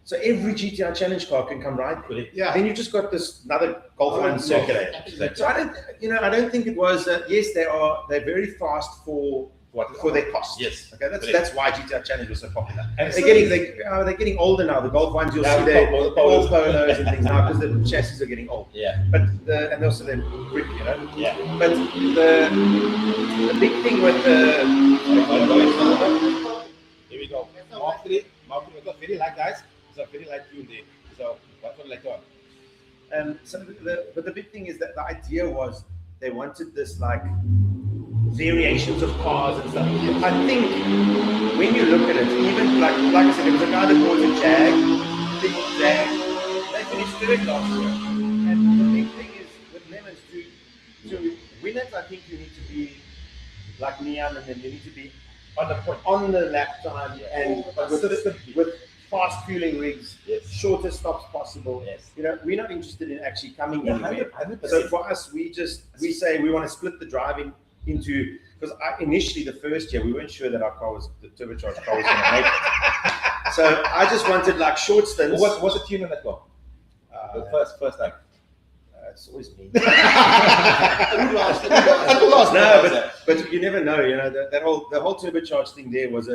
So every GTR challenge car can come ride there. Yeah. Then you've just got this another Golf 1 circulator. Absolutely. So I don't think it was. Yes, they're very fast for their costs. Yes. Okay, that's why GTR Challenge was so popular. And they're getting older now. The Golf 1s, you'll see they're all polos and things now because the chassis are getting old. Yeah. But and also they're quick, Yeah. But the big thing with the here we go. Mark III got very light, guys. So very light fuel there. So what for later on? But the big thing is that the idea was they wanted this like variations of cars and stuff. I think when you look at it, even like I said, there was a guy that bought a Jag, big Jag. They finished third last year. And the big thing is with Lemons to win it, I think you need to be like Neon, and then you need to be on the lap time and with fast fueling rigs, shortest stops possible. Yes. We're not interested in actually coming anywhere. 100%. So for us, we say we want to split the driving into, because initially the first year we weren't sure that our car was, the turbocharged car was going to make it. So I just wanted like short stints. What's the tune on that car? The first time. It's always me. Last. No, but you never know. You know the whole turbocharged thing there was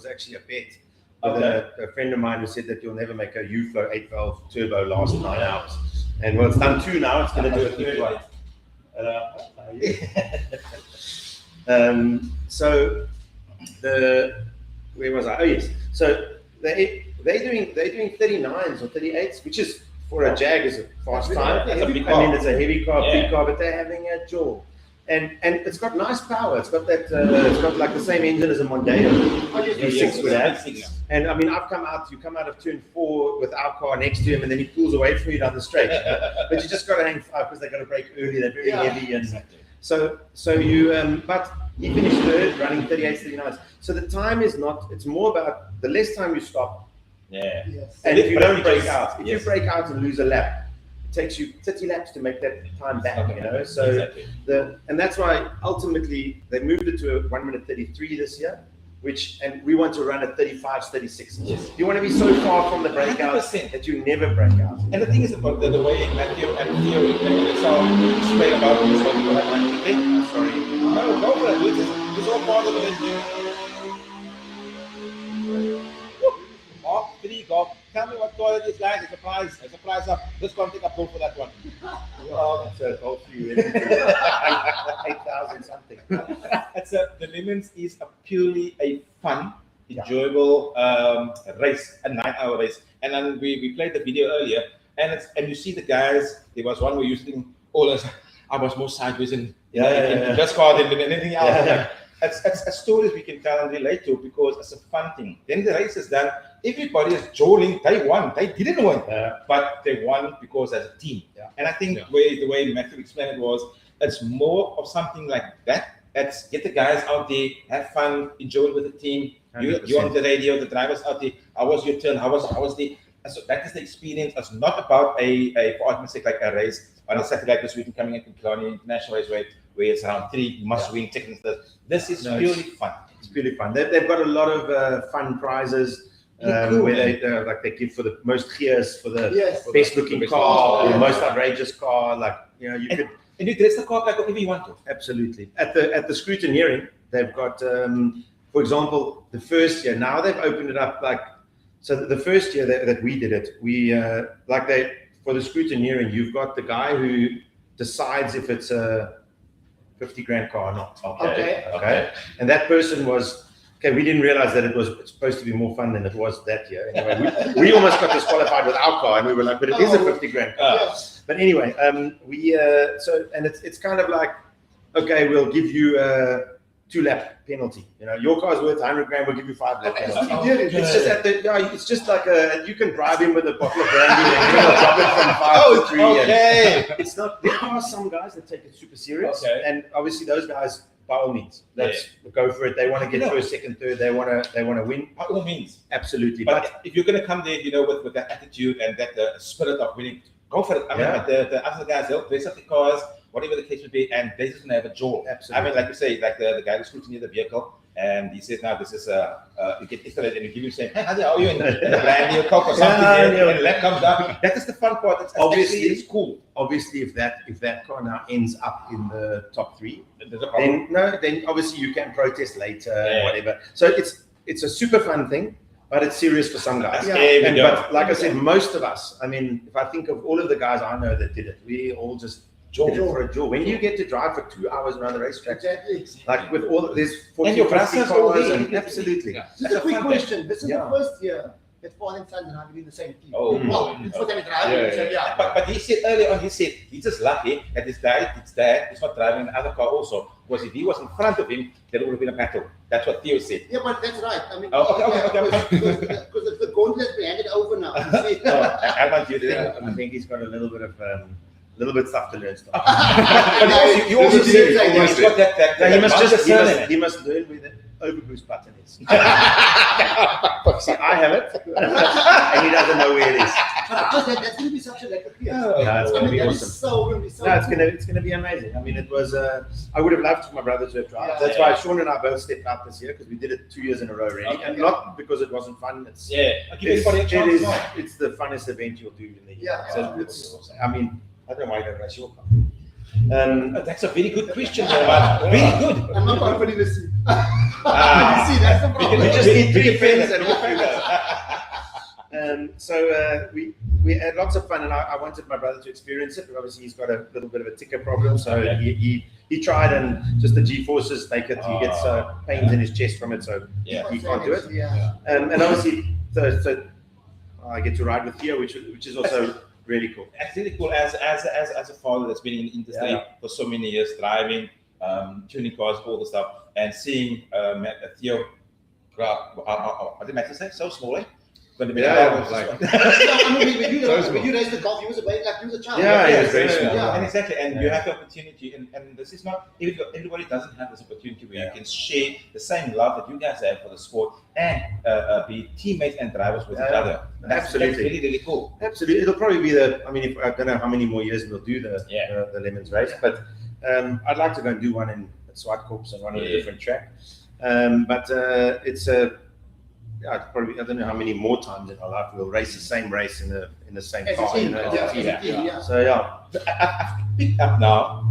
actually a bet. With a friend of mine who said that you'll never make a U-Flow 8-valve turbo last 9 hours. And well, it's done 2 now. It's going to do a third one. So where was I? Oh yes. So they're doing 39s or 38s, which is for a Jag is a fast time. That's a big car. I mean, it's a heavy car, big car, but they're having a jaw. And it's got nice power. It's got that. It's got like the same engine as a Mondeo. V6 would have. And I mean, you come out of turn 4 with our car next to him, and then he pulls away from you down the straight. But you just got to hang fire because they got to brake early. They're very heavy, and so you. But he finished third, running 38s, 39s. So the time is not. It's more about the less time you stop. Yeah. Yes. And if you don't break out, if you break out and lose a lap, it takes you 30 laps to make that time back, you know. So and that's why ultimately they moved it to a 1 minute 33 this year, and we want to run at 35s, 36s. Yes. You want to be so far from the breakout 100%. that you never break out. And the thing is about the way Matthew and Theo explain about this, what people have like, sorry. No, go for it. It's all part of it. Mark 3, go. Tell me what toilet is, guys. It's a prize up. Just go and take a pull for that one. It's a golf view. 8,000 something. The Lemons is purely a fun, enjoyable race, a 9-hour race. And then we played the video earlier, and you see the guys. There was one who using all us. I was more sideways in this car than anything else. It's stories we can tell and relate to because it's a fun thing. Then the race is done. Everybody is joining. They won. They didn't win, but they won because as a team. And I think the way Matthew explained it was, it's more of something like that. It's get the guys out there, have fun, enjoy it with the team. You on the radio, the drivers out there. How was your turn? How was the? So that is the experience. It's not about for argument's sake, like a race on a Saturday like this weekend coming into Killarney International Raceway, where it's around 3 must-win technical. This is purely fun. It's purely fun. They've got a lot of fun prizes. Where they give for the most gears, for the best looking car, the most outrageous car. Like you could. And you dress the car like whatever you want to. Absolutely. At the scrutineering, they've got, for example, the first year. Now they've opened it up so the first year that we did it, for the scrutineering, you've got the guy who decides if it's a 50 grand car or not. Okay. And that person was. Okay, we didn't realize that it's supposed to be more fun than it was that year. Anyway, we almost got disqualified with our car, and we were like, but it is a 50 grand car. But anyway, it's kind of like, okay, we'll give you a 2-lap penalty. Your car's worth 100 grand, we'll give you 5-lap penalty. It's just it's just like you can bribe him with a bottle of brandy and he'll drop it from 5 to 3. Okay. It's not. There are some guys that take it super serious, and obviously those guys. By all means, let's go for it. They want to get first, second, third. They want to win. By all means, absolutely. But if you're going to come there, with that attitude and that spirit of winning, go for it. I mean, the other guys, they'll dress up the cars, whatever the case would be, and they just going to have a jaw. Absolutely. I mean, like you say, like the guy who's scrutinizing the vehicle, and he says, "Now this is you get installed, and you give him saying, hey, how are you in a brand new Coke or something?" And the lap comes down. That is the fun part. It's cool. Obviously, if that car now ends up in the top 3, then obviously you can protest later and whatever. So it's a super fun thing, but it's serious for some guys. But like I said, most of us. I mean, if I think of all of the guys I know that did it, we all just. For a jaw. When you get to drive for 2 hours around the racetrack, like with all there's 40 cars, and absolutely. Just a quick question. This is the first year that father and son are not in the same team. It's what I'm driving. But he said earlier on, he's just lucky that his dad is not driving another car also. Because if he was in front of him, there would have been a battle. That's what Theo said. Yeah, but that's right. I mean, okay. Because the gauntlet's been handed over now. I think he's got a little bit of. Little bit stuff to learn. But you also said he must learn with it. overboost button is. See, I have it, and he doesn't know where it is. Because that's going to be such a lekker fear. Yeah, it's going to be That awesome. is so going to be so No, cool. it's going to be amazing. I mean, it was. I would have loved for my brother to have tried. Yeah. That's why Sean and I both stepped out this year because we did it 2 years in a row already, and not because it wasn't fun. It's I'll give everybody a chance. it is. as well. It's the funnest event you'll do in the year. Yeah. So it's. I mean, I don't know why you don't race your car. That's a very good question, but very good. I'm not confident to see. You Ah, see, that's the problem. We just need three friends and and off you go. So we had lots of fun, and I wanted my brother to experience it. But obviously, he's got a little bit of a ticker problem, so he tried, and just the G-forces make it. He gets pains in his chest from it, so he can't do it. Yeah. And obviously, so I get to ride with Theo, which is also really cool. It's really cool as a father that's been in the industry for so many years, driving, tuning cars, all the stuff, and seeing Theo. What did Matt say? So small, eh? But Like, I mean, when you raised the golf, you was a baby, like you was a child. Yeah, he was very small. Yeah. And exactly, and you have the opportunity, and this is not everybody doesn't have this opportunity where you can share the same love that you guys have for the sport and be teammates and drivers with each other. That's really, really cool. Absolutely, it'll probably be I mean, I don't know how many more years we'll do the Lemons race, but I'd like to go and do one at Swartkorps and run on a different track. But it's probably I don't know how many more times in our life we'll race the same race in the same As a car. team, You know, yeah, as a team. as a team, yeah. So yeah, I've picked up now.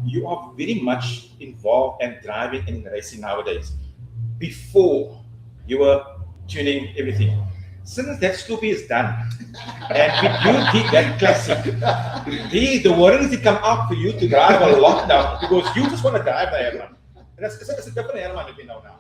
You are very much involved and driving in racing nowadays. Before you were tuning everything. Since that Scoopy is done, and you did that classic, the warnings did come out for you to drive a lot now because you just want to drive the airline. And it's a different airline you know now.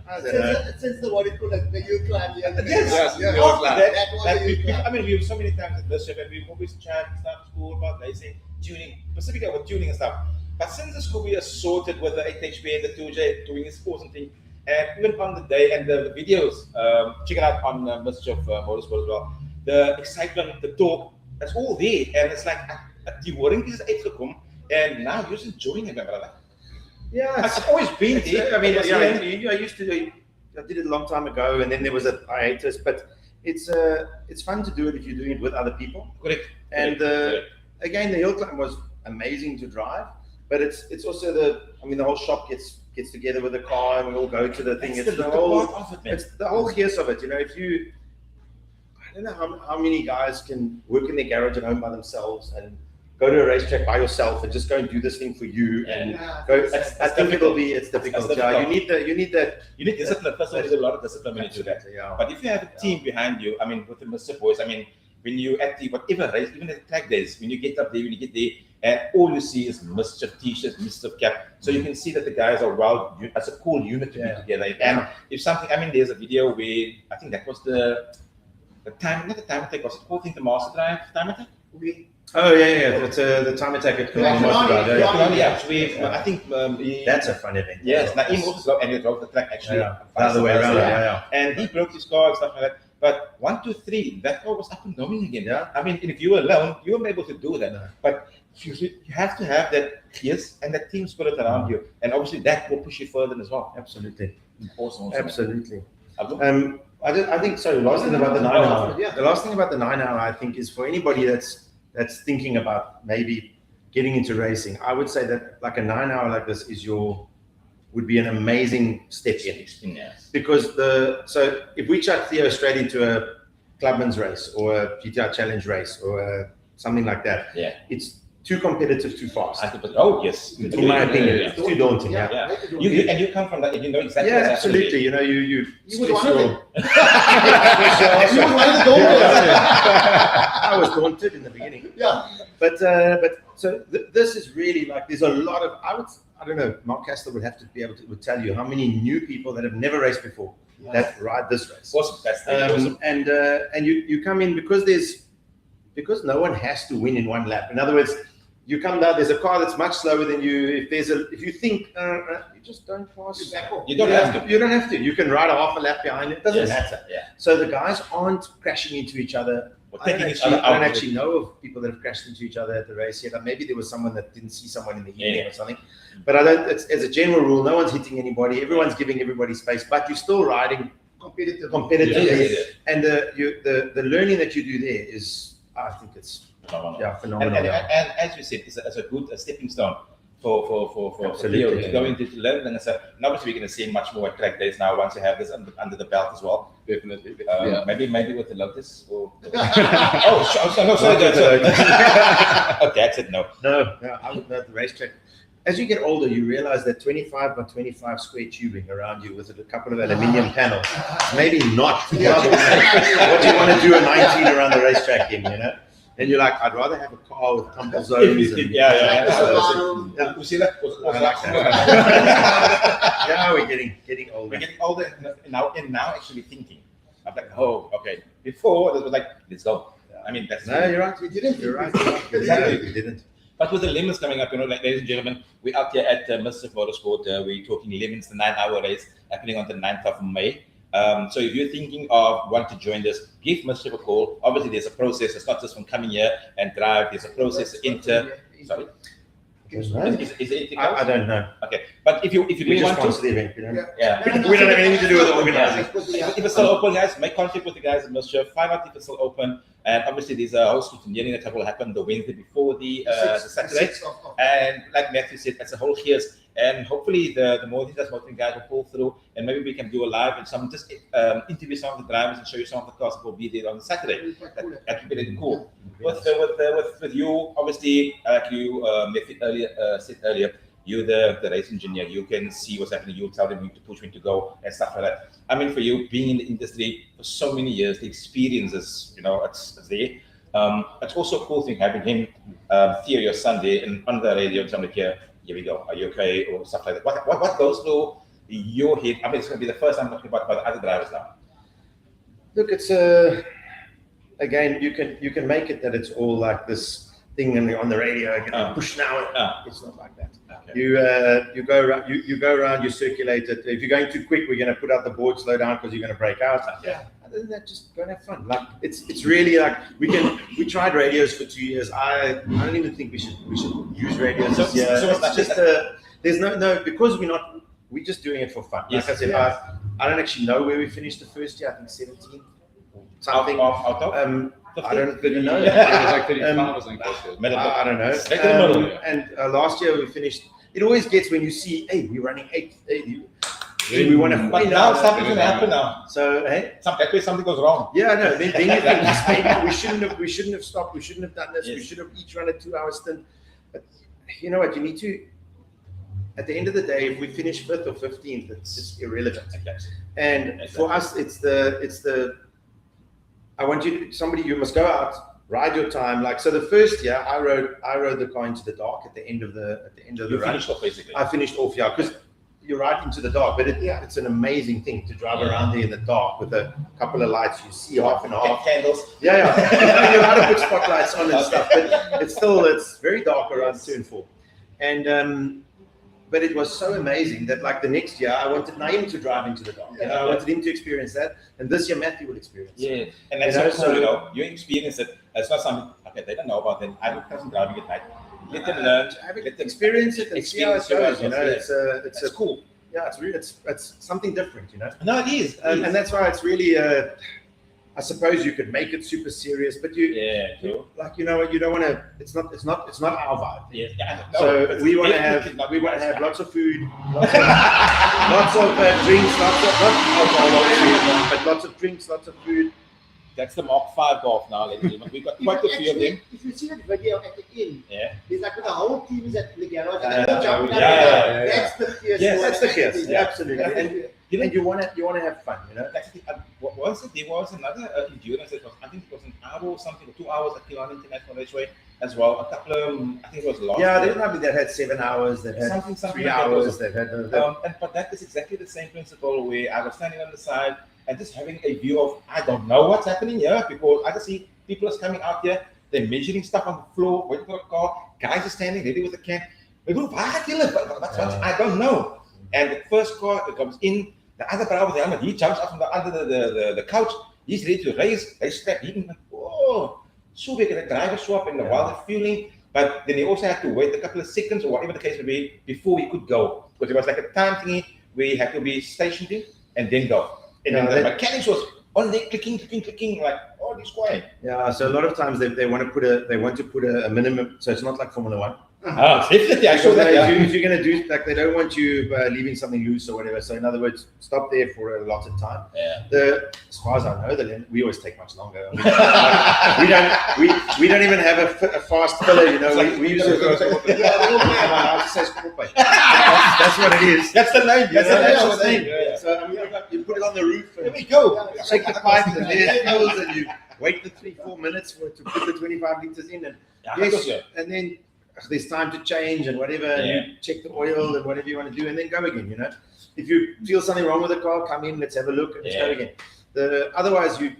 I don't know. Since the what it called like the youth clan, Yes, yeah. after that, That was like, the youth clan. I mean, we have so many times at Mischief, and we've always chat and stuff, school about racing, tuning, specifically about tuning and stuff. But since the Scooby is sorted with the 8HP and the 2J doing his course and thing, and even on the day and the videos, check it out on Mischief Motorsport as well. The excitement, the talk, that's all there, and it's like the warning is uitgekom, and now you're just enjoying it, my brother. Yeah, It's always been there. I mean, It was I there. used to do. I did it a long time ago, and then there was a hiatus. But it's fun to do it if you're doing it with other people. Correct. And Correct. again, the hill climb was amazing to drive, but it's also the whole shop gets together with the car, and we all go to the thing. That's It's the the whole part of it, man. it's the whole gears of it. You know, if you, I don't know how many guys can work in their garage at home by themselves and go to a racetrack by yourself and just go and do this thing for you and go. I think it's difficult. It's Yeah, difficult. you need that. You need discipline. First of all, there's a lot of discipline when you do that. Yeah. But if you have a team behind you, I mean, with the Mischief boys, I mean, when you at the whatever race, even at the track days, when you get up there, when you get there, and all you see is Mischief t-shirts, Mischief cap, so you can see that the guys are well as a cool unit to be together. And if something, I mean, there's a video where I think that was the time, not the time attack, was it called the Master Drive time attack? Oh yeah. That's the time attack at Yeah, so I think that's a fun event. yes. Naeem also and he drove the track actually. Yeah. The other way around. Yeah. And he broke his car and stuff like that. But 1, 2, 3, that car was up and going again. Yeah. I mean, if you were alone, you won't be able to do that. No. But you have to have that and that team spirit around you, and obviously that will push you further as well. Absolutely. Awesome. Absolutely. Abdul? I think so. Last thing about the 9 hour. Yeah. The last thing about the 9 hour, I think, is for anybody that's thinking about maybe getting into racing. I would say that like a 9 hour like this would be an amazing step in. Yes. Because so if we chuck Theo straight into a clubman's race or a GTR challenge race or something like that, it's too competitive, too fast. Yes. In my opinion, Yeah. it's too daunting. Yeah. You come from that, and you know exactly. Yeah, what's happening. absolutely. You know, you was one of them. You were one of the daunted. I was daunted in the beginning. Yeah. But so this is really like there's a lot of I don't know. Mark Castle would have to be able to would tell you how many new people that have never raced before that ride this race. Awesome. That's awesome. And you come in because no one has to win in one lap. In other words, you come down. There's a car that's much slower than you. If you think you just don't pass. You don't have to. You don't have to. You can ride a half a lap behind it. Doesn't matter. Yeah. So the guys aren't crashing into each other. or taking his I shoe don't out. actually know of people that have crashed into each other at the race yet. Maybe there was someone that didn't see someone in the evening or something. But I don't. As a general rule, no one's hitting anybody. Everyone's giving everybody space, but you're still riding competitively. And the learning that you do there is, I think it's phenomenal. And as you said, it's a good stepping stone for Leo to go into to learn. And obviously we're going to see much more at track days now once you have this under the belt as well. Definitely. Maybe with the Lotus or sorry. Okay, I said no. No, I would know the racetrack. As you get older, you realize that 25 by 25 square tubing around you with a couple of aluminium panels, maybe not what you want to do a 19 around the racetrack in, And you're like, I'd rather have a car with tumble zones. You see that? I like that. Yeah, we're getting older. We're getting older and now actually thinking. I'm like, oh, okay. Before it was like, let's go. I mean, that's you're right. We didn't. You're right. Exactly. We didn't. But with the lemons coming up, ladies and gentlemen, we're out here at Mischief Motorsport. We're talking lemons, the 9-hour race happening on the 9th of May. So if you're thinking of wanting to join this, give Mischief a call. Obviously, there's a process. It's not just from coming here and drive. There's a process to enter. Sorry. Is it I don't know. Okay, but if you really want to, the event, we don't have anything to do with organizing. If it's still open, guys, make contact with the guys at Mischief. Find out if it's still open. And obviously, there's a whole scrutineering that will happen the Wednesday before the Saturday. And like Matthew said, it's a whole years. And hopefully, the more these motoring guys will pull through, and maybe we can do a live and interview some of the drivers and show you some of the cars that will be there on Saturday. That would be really cool. With you, obviously, like you said earlier, you're the race engineer. You can see what's happening. You tell them to push when to go and stuff like that. I mean, for you, being in the industry for so many years, the experience is, it's there. It's also a cool thing having him, Theo, your son there, and on the radio, something here we go. Are you okay? Or stuff like that. What goes through your head? I mean, it's going to be the first time talking about the other drivers now. Look, it's again, you can make it that it's all like this thing on the radio, push now. It's not like that. Okay. You go around, you circulate it. If you're going too quick, we're going to put out the board, slow down because you're going to break out. Other than that, just go and have fun. Like it's really like we tried radios for 2 years. I don't even think we should use radios. So it's just there's no because we're just doing it for fun. Like I said, I don't actually know where we finished the first year. I think 17 something. I don't know. It was like 35 or something. I don't know. And last year we finished. It always gets when you see, hey, we're running 8. We want to. But now something's going to happen now. So hey, something goes wrong. Yeah, no. Then you think maybe we shouldn't have stopped. We shouldn't have done this. Yes. We should have each run a 2-hour stint. But you know what? You need to. At the end of the day, if we finish 5th or 15th, it's just irrelevant. And for us, it's the. I want you must go out, ride your time. Like, so the first year I rode the car into the dark at the end of the run. Finished off, basically. I finished off, because you ride into the dark, but it's an amazing thing to drive around there in the dark with a couple of lights. You see half and half. Candles. Yeah. You're allowed to put spotlights on and stuff, but it's very dark around turn 4. And but it was so amazing that like the next year I wanted Naeem to drive into the dark. I wanted him to experience that, and this year Matthew will experience it. Yeah, and that's so cool. You experience it. It's not something they don't know about. Then I'm driving at night. Let them learn. Let them experience it and see how it goes. It's cool. Yeah, it's really it's something different. No, it is. And that's why it's really. I suppose you could make it super serious, but you don't want to. It's not our vibe. Yeah. So we want to have lots of food, lots of drinks, not alcohol, but lots of drinks, lots of food. That's the Mark 5 golf now, ladies and gentlemen. We've got quite a few of them. If you see that video at the end, there's like the whole team is at the garage. That's the fierce. That's the fierce. Absolutely. And you want to have fun, Actually, what was it? There was another endurance that was, I think it was an hour or something, or 2 hours at Kilan International Raceway as well. A couple of, I think it was last year. That had 7 hours, that had something 3 hours, that had. But that is exactly the same principle where I was standing on the side and just having a view of, I don't know what's happening here, because I can see people are coming out here, they're measuring stuff on the floor, waiting for a car, guys are standing ready with a can. We go, I don't know. And the first car that comes in, the other driver with the helmet, he jumps up from under the couch. He's ready to race. They strap him. oh, so we get a driver swap and while they're fueling, but then they also had to wait a couple of seconds or whatever the case may be before we could go. Because it was like a time thingy where you had to be stationary and then go. And then the mechanics was on there clicking, like, oh, this quiet. Yeah, so a lot of times they want to put a minimum, so it's not like Formula One. Definitely. I saw that. If you're going to do, like, they don't want you leaving something loose or whatever. So in other words, stop there for a lot of time. Yeah. As far as I know, we always take much longer. We don't even have a fast filler. You know, we use it. That's what it is. That's the name. That's the name. Yeah. So I mean, you put it on the roof. And there we go. Shake the pipe and there's fuels, and you wait the 3-4 minutes to put the 25 liters in, and and then there's time to change and whatever, and you check the oil and whatever you want to do, and then go again. You know, if you feel something wrong with the car, come in, let's have a look, and let's go again. Otherwise, you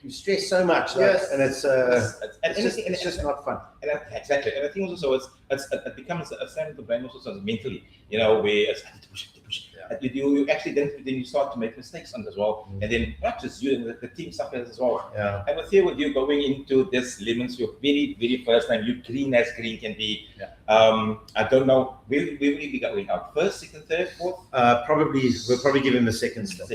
stress so much, and it's just not fun. And exactly, and I think also it becomes a sign of the brain also mentally. You know, where it's to push. You actually then you start to make mistakes on as well, and then not just you and the team suffers as well. Yeah. And with you going into this Lemons, your very first time, you green as green can be. I don't know, where will you be going out? First, second, third, fourth? We'll probably give him a second stint.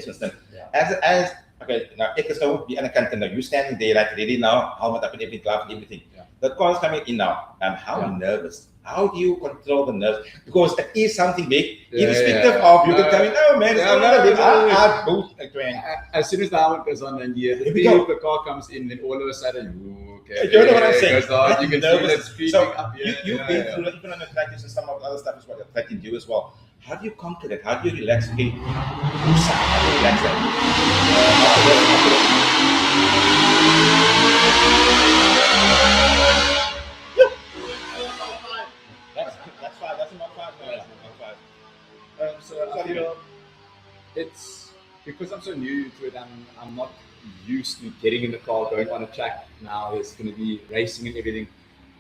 As okay, now ek is nou die ander kant en nou you standing there like ready now, helmet up and everything, glove and everything. The car is coming in now. How nervous? How do you control the nerves? Because it is something big, irrespective of you can come in. Oh man, as soon as the helmet goes on and the car comes in, then all of a sudden, you know what I'm saying? You can feel it speeding up. You've been through even on the track, and some of the other stuff as well affecting you as well. How do you conquer that? How do you relax? Okay, how do you relax That's about 5. So I feel it's because I'm so new to it. I'm not used to getting in the car, going on a track. Now there's going to be racing and everything.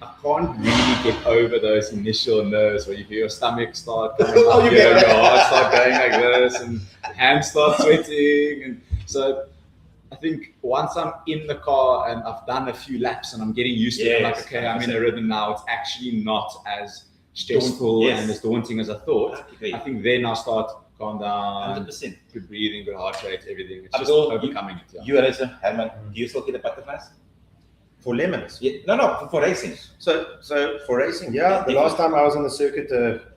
I can't really get over those initial nerves where you feel your stomach start coming up, your heart start going like this, and hands start sweating. And so I think once I'm in the car and I've done a few laps and I'm getting used to it, I'm like, okay, I'm in a rhythm now. It's actually not as stressful and as daunting as I thought. I think then I'll start calm down, 100%. Good breathing, good heart rate, everything. It's just overcoming it. You as a Herman, do you still get the butterflies? For Lemons? Yeah. No, for racing. So for racing, the last time I was on the circuit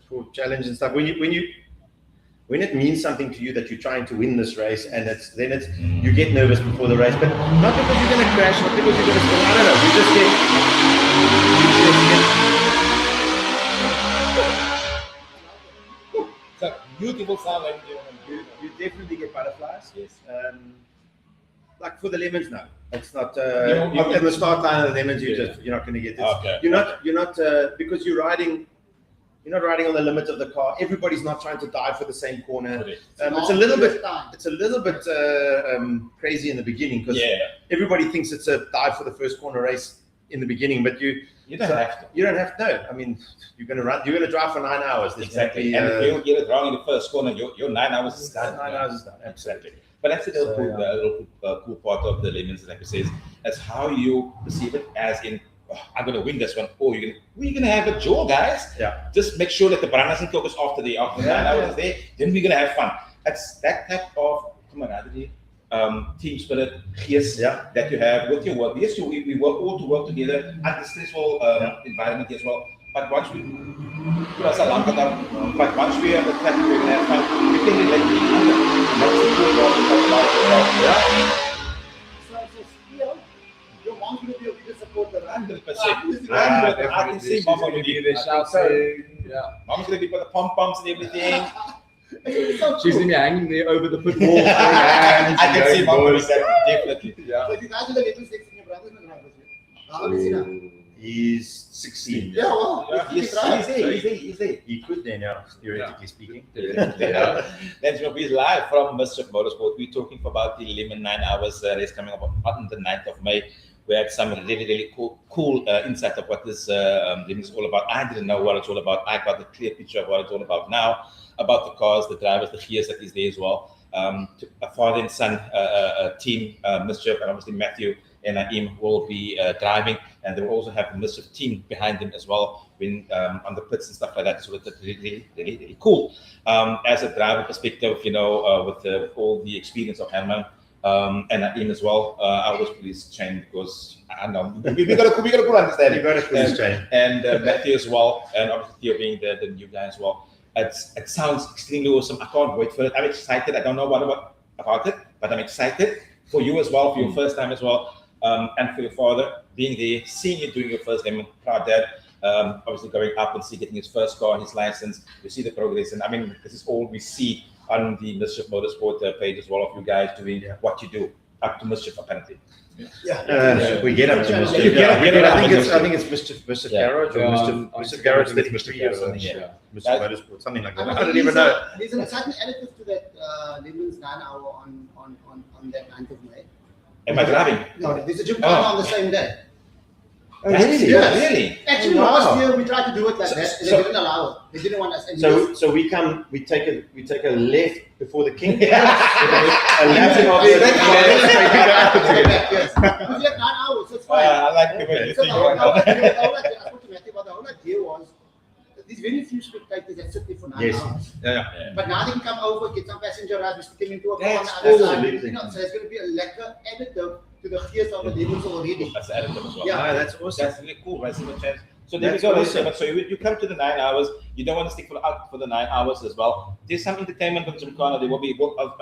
for challenge and stuff, when it means something to you that you're trying to win this race, and you get nervous before the race, but not because you're going to crash, not because you're going to I don't know, you just get. It's a beautiful sound, ladies and gentlemen. You definitely get butterflies. Yes. Like for the Lemons, no. It's not at the start line of the Lemons. You're not going to get this. Okay. You're not because you're not riding on the limit of the car. Everybody's not trying to dive for the same corner. It's a little bit crazy in the beginning because everybody thinks it's a dive for the first corner race in the beginning, but you don't have to. You don't have to. No. I mean, you're going to drive for 9 hours. Exactly. And if you get it wrong in the first corner, your 9 hours is done. 9 hours is done. Exactly. But that's the little cool part of the Lemons, like I says, that's how you perceive it, as in, I'm going to win this one. Oh, you're going to have a jaw, guys. Yeah. Just make sure that the brand doesn't focus after 9 hours there. Then we're going to have fun. That's that type of camaraderie, team spirit, that you have with your work. Yes, we work all to work together under stressful environment as well. But once we are on the track, we're going to have fun. We can relate to each other. That's the cool part of So your mom's going to be a bigger supporter. 100%. I can see Mom will be there shouting. Mom's going to be for the pom-poms and everything. She's going to be hanging there over the football. I can see Mom doing that, definitely. Yeah. So you guys are the little 16 your brothers and brothers. How old is he now? He's 16. Yeah, well, he's there. He could then, theoretically speaking. That's what we're live from Mischief Motorsport. We're talking about the Lemon 9 hours race coming up on the 9th of May. We had some really cool insight of what this Lemon is all about. I didn't know what it's all about. I got a clear picture of what it's all about now, about the cars, the drivers, the gears that is there as well. A father and son team, Mischief, and obviously Matthew and Naeem will be driving, and they will also have the Mischief team behind them as well when on the pits and stuff like that. So it's really cool. As a driver perspective, with all the experience of Herman and Naeem as well, I was police trained because I know we got a good understanding. You got a police train. And Matthew as well, and obviously Theo being the new guy as well. It sounds extremely awesome. I can't wait for it. I'm excited. I don't know what about it, but I'm excited for you as well, for your first time as well, and for your father being there, seeing you doing your first game. Proud dad, obviously going up and getting his first car, his license. You see the progress, and I mean, this is all we see on the Mischief Motorsport page as well of you guys doing what you do up to Mischief apparently. We get up to Mischief. I think it's Mischief Garage or Mischief Garage. Mischief Garage or something. Mischief Motorsport, something like that. I don't even know. There's an exciting additive to that Lemons 9 hour on that 9th of May. Am I driving? No, there's a gymkhana on the same day. Oh, really? Yes. Really? Actually, last year we tried to do it like that, and they didn't allow it. They didn't want us. So we take a left before the king. A left of the Yes. We have 9 hours, so it's fine. I like the way you So think. I spoke to Matthew about the whole idea was these very few spectators that sit there for 9 hours. Yeah. But now they can come over, get some passenger rides, we stick them into a car on That's the other side. absolutely. So there's going to be a lekker additive to the gears of the Lemons already. That's the additive as well. Yeah. That's awesome. That's really cool, right? So there we That's go. awesome. So you come to the 9 hours. You don't want to stick for the 9 hours as well. There's some entertainment on Gymkhana. There will be.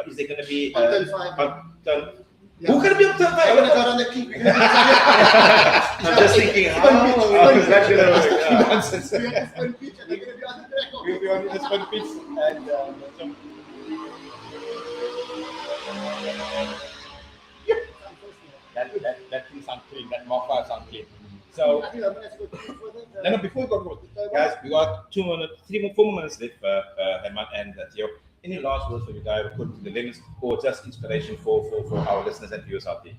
Is there going to be? On turn 5. On turn. Yeah. Who can be on turn I'm going to 5? go on the key. I'm just thinking, how is that going to work? Nonsense. We have to spin pitch and they're going to be on the track. We'll be on the spin pitch and that thing sounds clean. That Mark sounds clean. So. I think I'm going to go further. No, before we go, guys, we got 4 more minutes left, Herman and Theo. Any last words for you guys, put to the limits, or just inspiration for our listeners and viewers out there?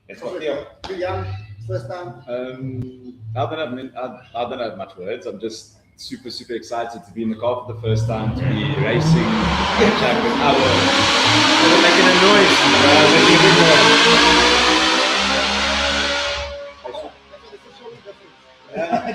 Let's go, Theo. Too young, first time. I don't have much words. I'm just super excited to be in the car for the first time, to be racing on the track with Making a noise. Making a big noise.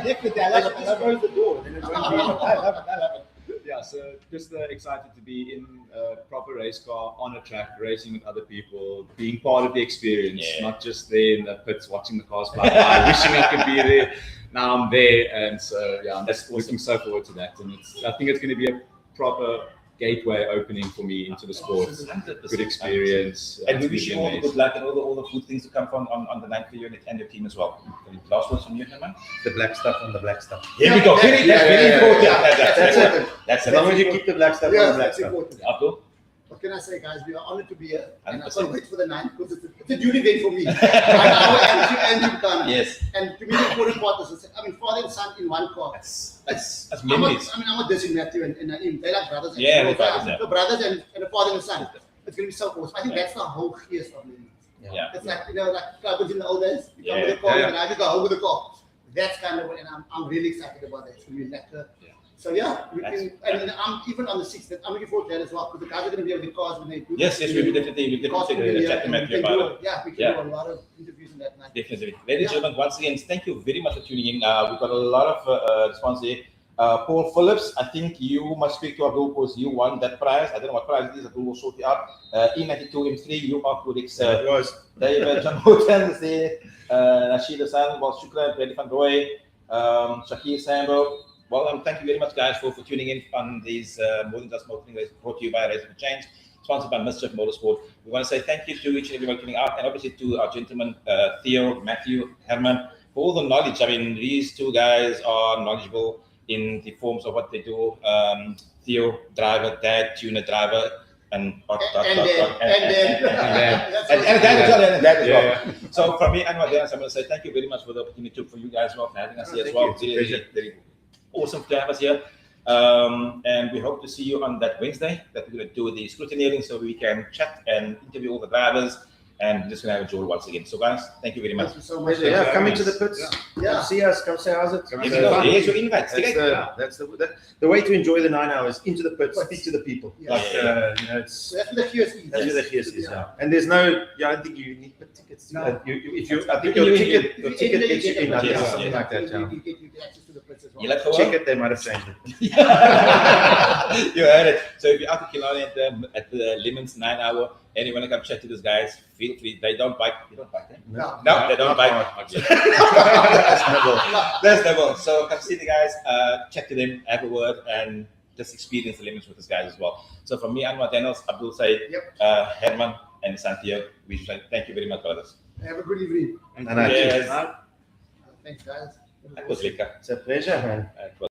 Definitely, I love it. Just close the door. Then it won't be. I love it. Yeah, so just excited to be in a proper race car on a track, racing with other people, being part of the experience, not just there in the pits watching the cars fly by, wishing I could be there. Now I'm there, and so I'm just looking so forward to that. And I think it's going to be a proper gateway opening for me into the sport. 100%. Good experience. And we wish you all the good luck and all the good things to come from on the 9th for you and your team as well. Any last words from you, Herman? The black stuff on the black stuff. Here we go. That's very important. That's it. That's As long as you keep the black stuff on Yeah, the black that's stuff. important. Abdul? What can I say, guys? We are honored to be here. And I 100%. can't wait for the 9th because it's a duty day for me. 1 hour and Gymkhana. Yes. And to me, the important part is, father and son in one car. That's I'm not memories. dissing Matthew and Naeem. They like brothers. And Yeah, so they're brothers, yeah. the brothers and the father and son. It's going to be so awesome. I think that's the whole gears of Lemons. Yeah. It's like, like clubbers in the old days. You come Yeah. with a car Yeah. and I just go home with a car. That's kind of what, and I'm really excited about that. It's going to be lekker. Yeah. So yeah, we That's- can, and I'm even on the 6th. I'm looking forward to that as well because the guys are going to be able to cause when they do. Yes, we will definitely Cause will be here chat to and Matthew we can about do it. Yeah, we can Yeah. do a lot of interviews in that night. Definitely. Ladies and gentlemen, once again, thank you very much for tuning in. We've got a lot of response here. Paul Phillips, I think you must speak to Abdul because you won that prize. I don't know what prize it is. Abdul will sort it out. E92 M3, you are correct. It was. David John Houghton is there. Rashid Hassan, Bob Shukran, Brady van Roy, Shakir Sambo. Well, thank you very much, guys, for tuning in on these More Than Just Motoring race brought to you by Racing for Change, sponsored by Mischief Motorsport. We want to say thank you to each and everyone tuning out, and obviously to our gentlemen, Theo, Matthew, Herman, for all the knowledge. I mean, these two guys are knowledgeable in the forms of what they do. Theo, driver, dad, tuner, driver, and dad as well. So from me and my dad, I'm going to say thank you very much for the opportunity for you guys as well, for having us here as well. Thank you. It's a pleasure. Very awesome to have us here. And we hope to see you on that Wednesday that we're going to do the scrutineering so we can chat and interview all the drivers and just gonna have a jewel once again. So guys, thank you very much. Thank you so much. Yeah, come into the pits. Yeah. Come see us. Come say how's it. There you go. Here's your invite. That's the way to enjoy the 9 hours. Into the pits, speak to the people. Yeah. Like Yeah. you know, it's So that's the QSE. that's where the QS is now. And there's no. Yeah, I don't think you need tickets. No. If you, I think your ticket gets you in. I think Yes, something yes. like that. Yeah. You get access to the pits as well. You like the Check one? it. They might have changed it. You heard it. So if you're out to Killarney at the Lemons 9 hour and you want to come chat to these guys, feel free. They don't bite. You don't bite them? No. No, they don't bite. That's never. So come see the guys, chat to them, have a word, and just experience the Lemons with these guys as well. So from me, Anwar Daniels, Abdul Said, Herman, and Santiago, we should say thank you very much, brothers. Have a good evening. And I Yes. Thanks, guys. That was lekker. It's a pleasure, man. It was.